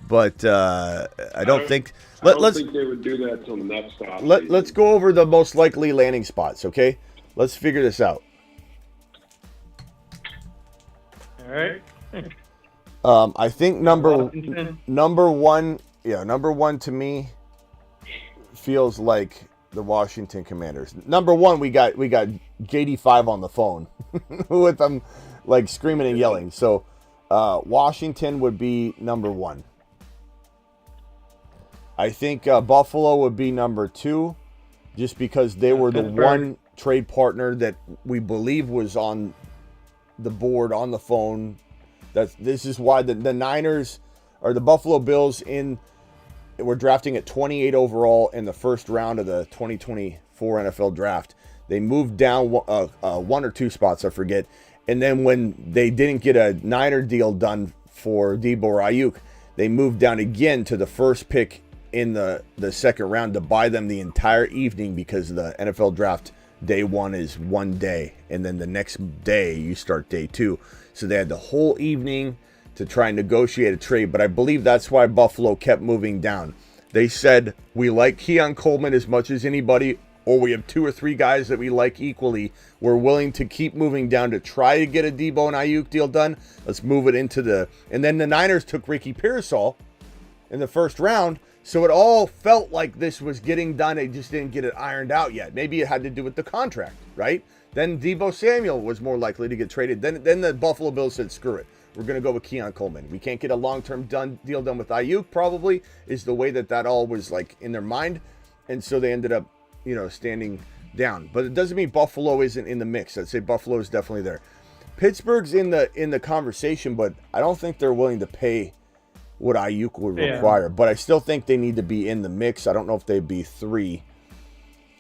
but I don't think. I don't think they would do that till the next stop. Let's go over the most likely landing spots, okay? Let's figure this out. All right. I think number one to me feels like the Washington Commanders. Number one, we got JD5 on the phone with them like screaming and yelling. So Washington would be number one. I think Buffalo would be number two, just because they were the one trade partner that we believe was on the board on the phone. This is why the Niners or the Buffalo Bills were drafting at 28 overall in the first round of the 2024 NFL draft. They moved down one or two spots, I forget. And then when they didn't get a Niner deal done for Debo or Aiyuk, they moved down again to the first pick in the second round to buy them the entire evening, because the NFL draft day one is one day, and then the next day you start day two. So they had the whole evening to try and negotiate a trade, but I believe that's why Buffalo kept moving down. They said, we like Keon Coleman as much as anybody, or we have two or three guys that we like equally. We're willing to keep moving down to try to get a Debo and Aiyuk deal done. Let's move it into and then the Niners took Ricky Pearsall in the first round. So it all felt like this was getting done. They just didn't get it ironed out yet. Maybe it had to do with the contract, right? Then Debo Samuel was more likely to get traded. Then the Buffalo Bills said, screw it. We're going to go with Keon Coleman. We can't get a long-term deal done with Aiyuk, probably, is the way that all was like in their mind. And so they ended up, standing down. But it doesn't mean Buffalo isn't in the mix. I'd say Buffalo is definitely there. Pittsburgh's in the conversation, but I don't think they're willing to pay what Aiyuk would require. But I still think they need to be in the mix. I don't know if they'd be 3.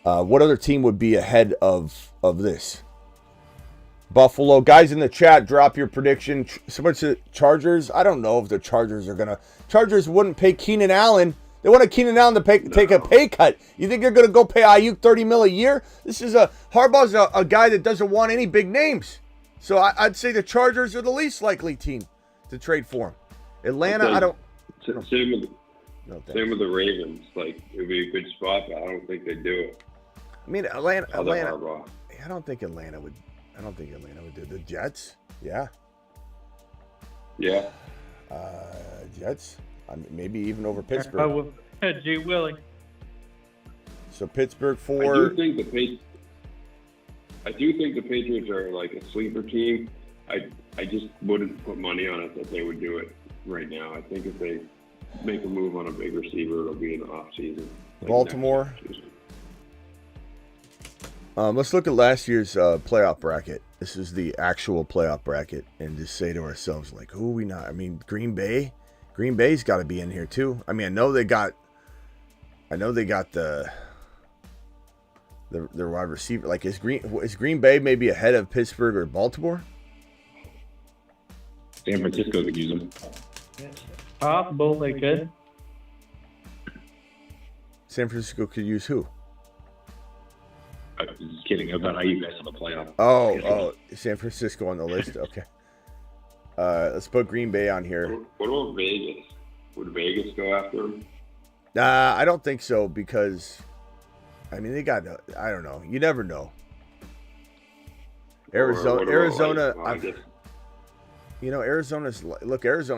What other team would be ahead of this? Buffalo. Guys in the chat, drop your prediction. Someone said Chargers. I don't know if the Chargers are going to. Chargers wouldn't pay Keenan Allen. They wanted Keenan Allen to take a pay cut. You think they're going to go pay Aiyuk $30 million a year? This is Harbaugh's a guy that doesn't want any big names. So I'd say the Chargers are the least likely team to trade for him. Atlanta, I don't. Same with the Ravens. Like, it would be a good spot, but I don't think they'd do it. I mean, Atlanta. I don't think Atlanta would do it. The Jets, yeah. Yeah. Jets. I mean, maybe even over Pittsburgh. G. Willie. So Pittsburgh 4. I do think the Patriots are like a sleeper team. I just wouldn't put money on it that they would do it right now. I think if they make a move on a big receiver, it'll be in the off season. Baltimore. Let's look at last year's playoff bracket. This is the actual playoff bracket, and just say to ourselves, like, who are we not? I mean, Green Bay's got to be in here too. I mean, I know they got the wide receiver. Like, is Green Bay maybe ahead of Pittsburgh or Baltimore? San Francisco could use them. Possible, they could. San Francisco could use who? I'm just kidding. I thought you guys on the playoff. Oh, San Francisco on the list. Okay. Let's put Green Bay on here. What about Vegas? Would Vegas go after him? I don't think so, because, I mean, they got, I don't know. You never know. Arizona. Arizona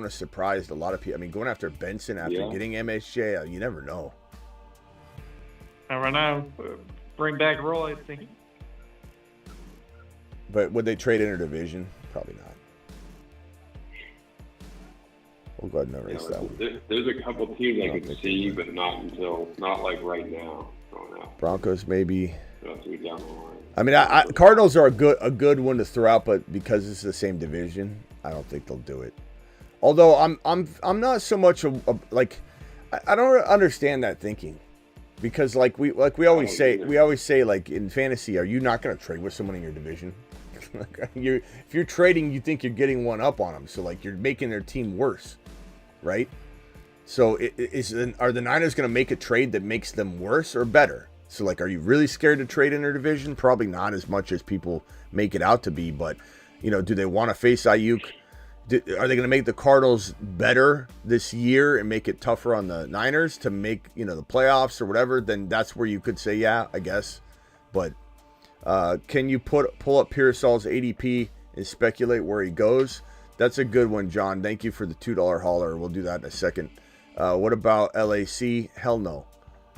surprised a lot of people. I mean, going after Benson after getting MSJ, you never know. Never know. Bring back Roy, I think. But would they trade interdivision? Probably not. We'll go ahead and erase that one. There's a couple teams I could see, but not like right now. Broncos maybe. Down the line. I mean, Cardinals are a good one to throw out, but because it's the same division, I don't think they'll do it. Although I'm not so much like, I don't understand that thinking. Because like we always say like in fantasy, are you not going to trade with someone in your division? If you're trading, you think you're getting one up on them, so like you're making their team worse, right? So are the Niners going to make a trade that makes them worse or better? So like, are you really scared to trade in their division? Probably not as much as people make it out to be. But do they want to face Aiyuk? Are they going to make the Cardinals better this year and make it tougher on the Niners to make the playoffs or whatever? Then that's where you could say, yeah, I guess. But can you pull up Pearsall's ADP and speculate where he goes? That's a good one, John. Thank you for the $2 hauler. We'll do that in a second. What about LAC? Hell no.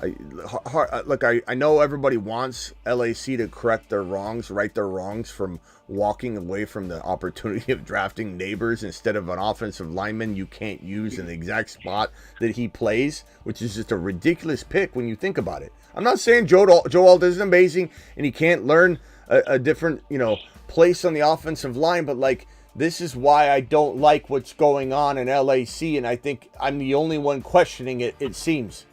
I know everybody wants LAC to right their wrongs from walking away from the opportunity of drafting Neighbors instead of an offensive lineman you can't use in the exact spot that he plays, which is just a ridiculous pick when you think about it. I'm not saying Joe Alt isn't amazing and he can't learn a different, place on the offensive line, but like, this is why I don't like what's going on in LAC, and I think I'm the only one questioning it, it seems.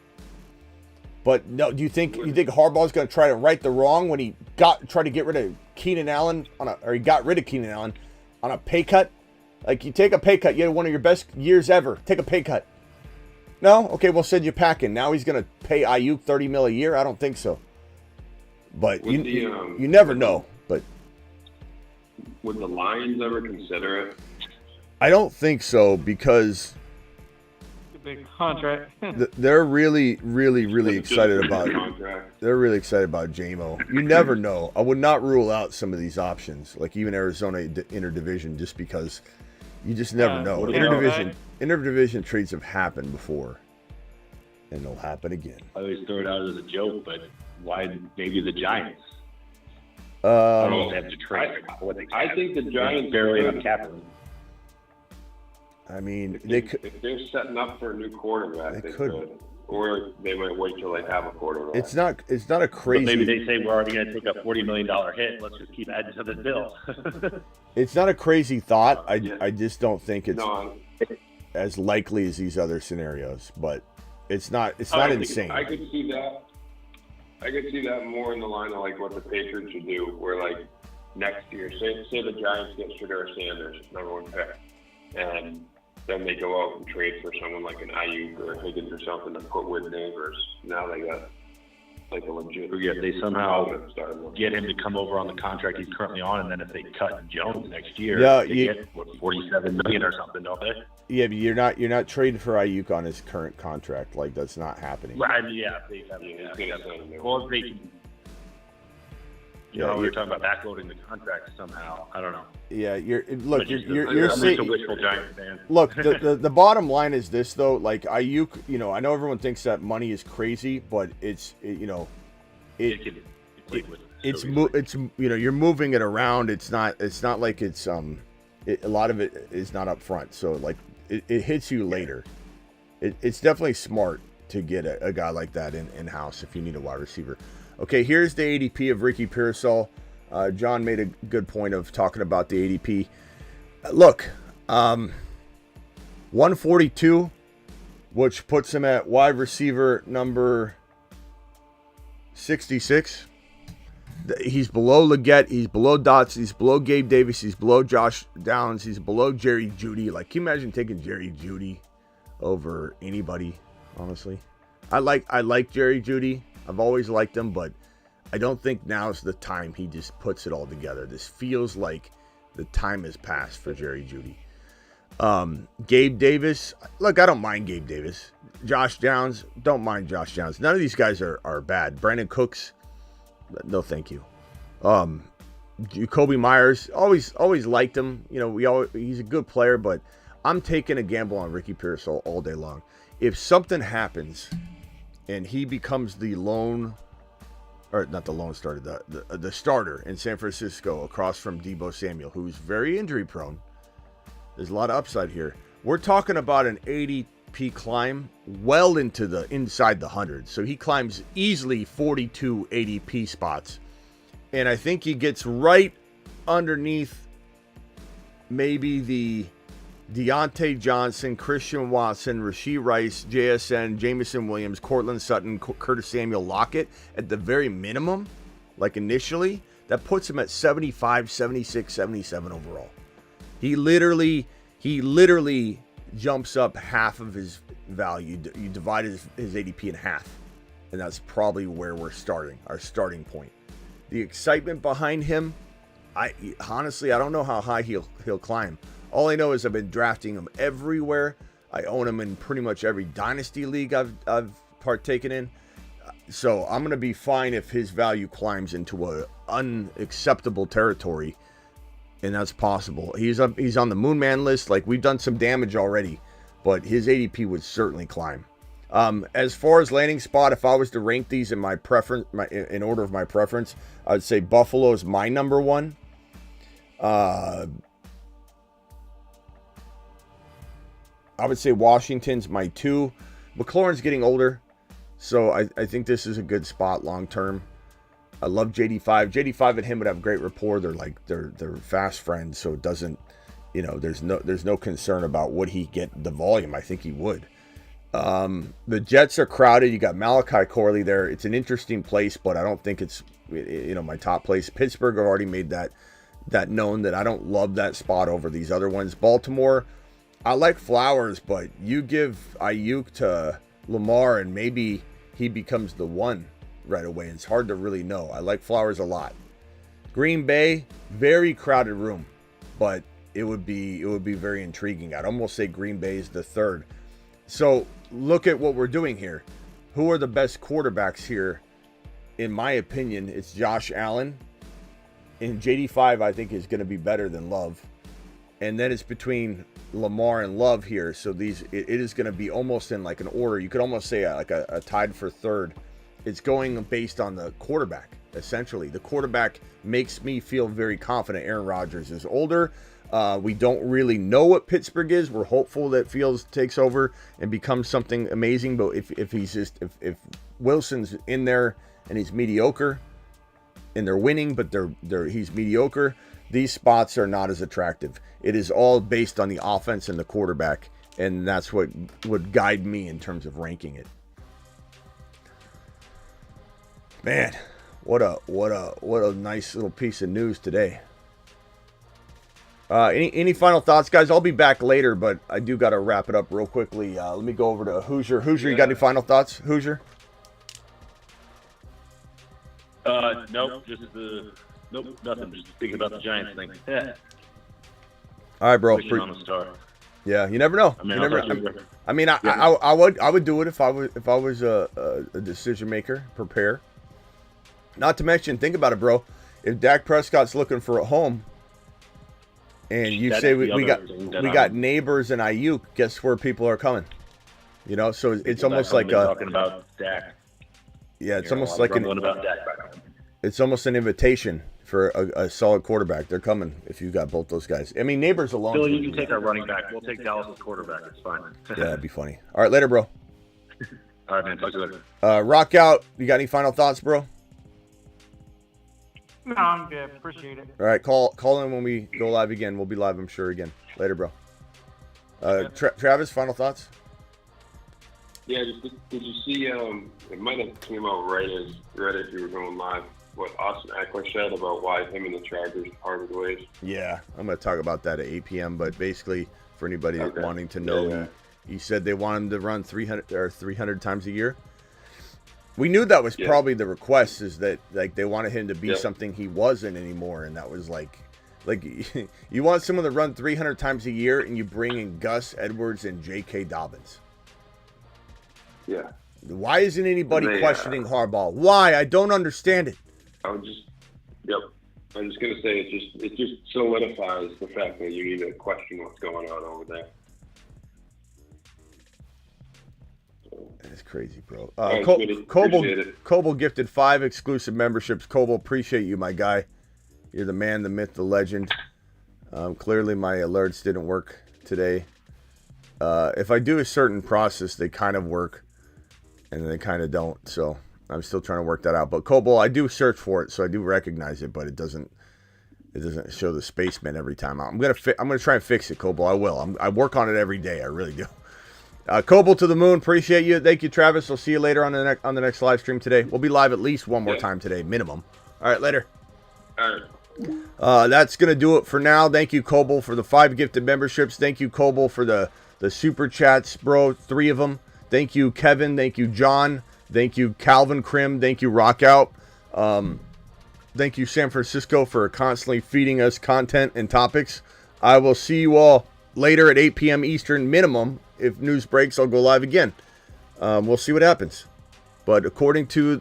But no, do you think Harbaugh's going to try to right the wrong when he tried to get rid of Keenan Allen he got rid of Keenan Allen on a pay cut? Like, you take a pay cut, you had one of your best years ever. Take a pay cut. No? Okay, we'll send you packing. Now he's going to pay Aiyuk $30 million a year? I don't think so. But you never know. But would the Lions ever consider it? I don't think so, because big contract. They're really, really, really excited about JMO. You never know. I would not rule out some of these options, like even Arizona interdivision, just because you just never know. Interdivision trades have happened before, and they'll happen again. I always throw it out as a joke, but why maybe the Giants? I don't know if they have to trade. I think the Giants barely have capital. I mean, if they're setting up for a new quarterback, they could. Or they might wait till they have a quarterback. It's not a crazy. But maybe they say we're already going to take a $40 million hit. Let's just keep adding to this bill. It's not a crazy thought. I just don't think it's as likely as these other scenarios. But it's not insane. I could see that. I could see that more in the line of like what the Patriots would do, where like next year, say the Giants get Shedeur Sanders, #1 pick, and then they go out and trade for someone like an Aiyuk or Higgins or something to put with Neighbors. Now they got like a legit. Yeah, they somehow get him to come over on the contract he's currently on, and then if they cut Jones next year, they get $47 million or something, don't they? Yeah, but you're not trading for Aiyuk on his current contract. Like, that's not happening. Right? Yeah, well, they can. We're talking about backloading the contract somehow. I don't know. Yeah, you're I'm just a wishful Giants fan. Look, the bottom line is this though. Like Aiyuk, I know everyone thinks that money is crazy, but it's you're moving it around. It's not like it's a lot of it is not up front. So like it hits you later. It's definitely smart to get a guy like that in house if you need a wide receiver. Okay, here's the ADP of Ricky Pearsall. John made a good point of talking about the ADP. Look, 142, which puts him at wide receiver number 66. He's below Leggett. He's below Dotson. He's below Gabe Davis. He's below Josh Downs. He's below Jerry Jeudy. Like, can you imagine taking Jerry Jeudy over anybody, honestly? I like Jerry Jeudy. I've always liked him, but I don't think now's the time he just puts it all together. This feels like the time has passed for Jerry Jeudy. Gabe Davis, look, I don't mind Gabe Davis. Josh Downs, don't mind Josh Downs. None of these guys are bad. Brandon Cooks, no thank you. Jacoby Myers, always liked him. He's a good player, but I'm taking a gamble on Ricky Pearsall all day long. If something happens and he becomes the starter in San Francisco across from Deebo Samuel, who's very injury prone. There's a lot of upside here. We're talking about an ADP climb well into inside the hundreds. So he climbs easily 42 ADP spots. And I think he gets right underneath maybe the Deontay Johnson, Christian Watson, Rashee Rice, JSN, Jamison Williams, Cortland Sutton, Curtis Samuel, Lockett at the very minimum, like initially, that puts him at 75, 76, 77 overall. He literally jumps up half of his value. You divide his ADP in half, and that's probably where we're starting, our starting point. The excitement behind him, I honestly don't know how high he'll climb. All I know is I've been drafting him everywhere. I own him in pretty much every dynasty league I've partaken in. So I'm gonna be fine if his value climbs into a unacceptable territory, and that's possible. He's on the Moon Man list. Like, we've done some damage already, but his ADP would certainly climb. As far as landing spot, if I was to rank these in my preference, in order of my preference, I would say Buffalo is my number one. I would say Washington's my 2. McLaurin's getting older, so I think this is a good spot long term. I love JD5. JD5 and him would have great rapport. They're fast friends, so it doesn't, there's no concern about would he get the volume. I think he would. The Jets are crowded. You got Malachi Corley there. It's an interesting place, but I don't think it's my top place. Pittsburgh, I've already made that known that I don't love that spot over these other ones. Baltimore, I like Flowers, but you give Aiyuk to Lamar and maybe he becomes the one right away. It's hard to really know. I like Flowers a lot. Green Bay, very crowded room, but it would be very intriguing. I'd almost say Green Bay is the 3rd. So look at what we're doing here. Who are the best quarterbacks here? In my opinion, it's Josh Allen. And JD5, I think, is going to be better than Love. And then it's between Lamar and Love here. So it is going to be almost in like an order. You could almost say a tied for 3rd. It's going based on the quarterback, essentially. The quarterback makes me feel very confident. Aaron Rodgers is older. We don't really know what Pittsburgh is. We're hopeful that Fields takes over and becomes something amazing. But if Wilson's in there and he's mediocre, and they're winning, but he's mediocre, these spots are not as attractive. It is all based on the offense and the quarterback, and that's what would guide me in terms of ranking it. Man, what a nice little piece of news today. Any final thoughts, guys? I'll be back later, but I do got to wrap it up real quickly. Let me go over to Hoosier. Hoosier, you got any final thoughts, Hoosier? Nope, nothing. Just thinking about the Giants thing. Yeah. All right, bro. Wishing on a star. Yeah, you never know. I would do it if I was a decision maker. Prepare. Not to mention, think about it, bro. If Dak Prescott's looking for a home, and you say we got Neighbors and Aiyuk, guess where people are coming? So it's almost like talking about Dak. Yeah, it's almost like it's almost an invitation for a solid quarterback. They're coming if you got both those guys. I mean, Neighbors alone. Phil, you can take our running back. We'll take Dallas' quarterback. It's fine. Yeah, that'd be funny. All right, later, bro. All right, man. Talk to you later. Rock out. You got any final thoughts, bro? No, I'm good. Appreciate it. All right, call in when we go live again. We'll be live, I'm sure, again. Later, bro. Travis, final thoughts? Yeah, did you see? It might have came out right as you were going live. What Austin Eckler said about why him and the Chargers parted ways. Yeah, I'm going to talk about that at 8 p.m. But basically, for anybody wanting to know, he said they want him to run 300 times a year. We knew that was probably the request, is that like they wanted him to be something he wasn't anymore, and that was like you want someone to run 300 times a year, and you bring in Gus Edwards and J.K. Dobbins. Yeah. Why isn't anybody questioning Harbaugh? Why? I don't understand it. I'm just gonna say it just solidifies the fact that you need to question what's going on over there. That's crazy, bro. Coble gifted 5 exclusive memberships. Coble, appreciate you, my guy. You're the man, the myth, the legend. Clearly, my alerts didn't work today. If I do a certain process, they kind of work, and then they kind of don't. So I'm still trying to work that out. But Coble, I do search for it, so I do recognize it, but it doesn't It doesn't show the spaceman every time. I'm gonna try and fix it, Coble. I will. I work on it every day. I really do. Coble to the moon. Appreciate you. Thank you, Travis. I'll see you later on the next live stream today. We'll be live at least one more time today, minimum. All right, later. All right. That's going to do it for now. Thank you, Coble, for the 5 gifted memberships. Thank you, Coble, for the super chats, bro. 3 of them. Thank you, Kevin. Thank you, John. Thank you, Calvin Krim. Thank you, Rockout. Thank you, San Francisco, for constantly feeding us content and topics. I will see you all later at 8 p.m. Eastern minimum. If news breaks, I'll go live again. We'll see what happens. But according to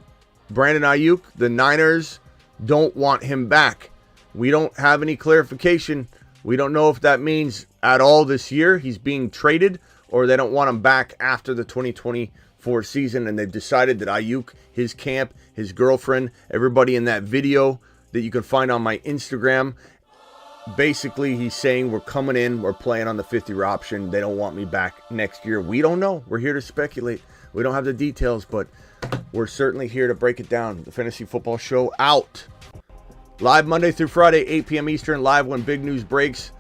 Brandon Aiyuk, the Niners don't want him back. We don't have any clarification. We don't know if that means at all this year he's being traded or they don't want him back after the 2024 season. And they've decided that Aiyuk, his camp, his girlfriend, everybody in that video that you can find on my Instagram, basically he's saying we're coming in, we're playing on the 50-year option. They don't want me back next year. We don't know. We're here to speculate. We don't have the details, but we're certainly here to break it down. The Fantasy Football Show out. Live Monday through Friday, 8 p.m. Eastern, live when big news breaks.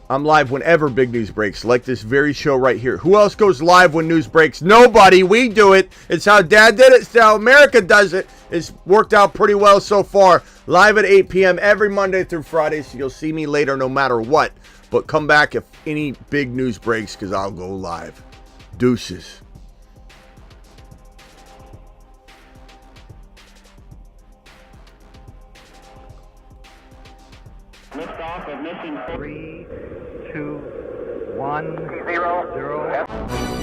I'm live whenever big news breaks, like this very show right here. Who else goes live when news breaks? Nobody. We do it. It's how Dad did it. It's how America does it. It's worked out pretty well so far. Live at 8 p.m. every Monday through Friday, so you'll see me later no matter what. But come back if any big news breaks, because I'll go live. Deuces. Liftoff of mission 3, 2, 1, 0.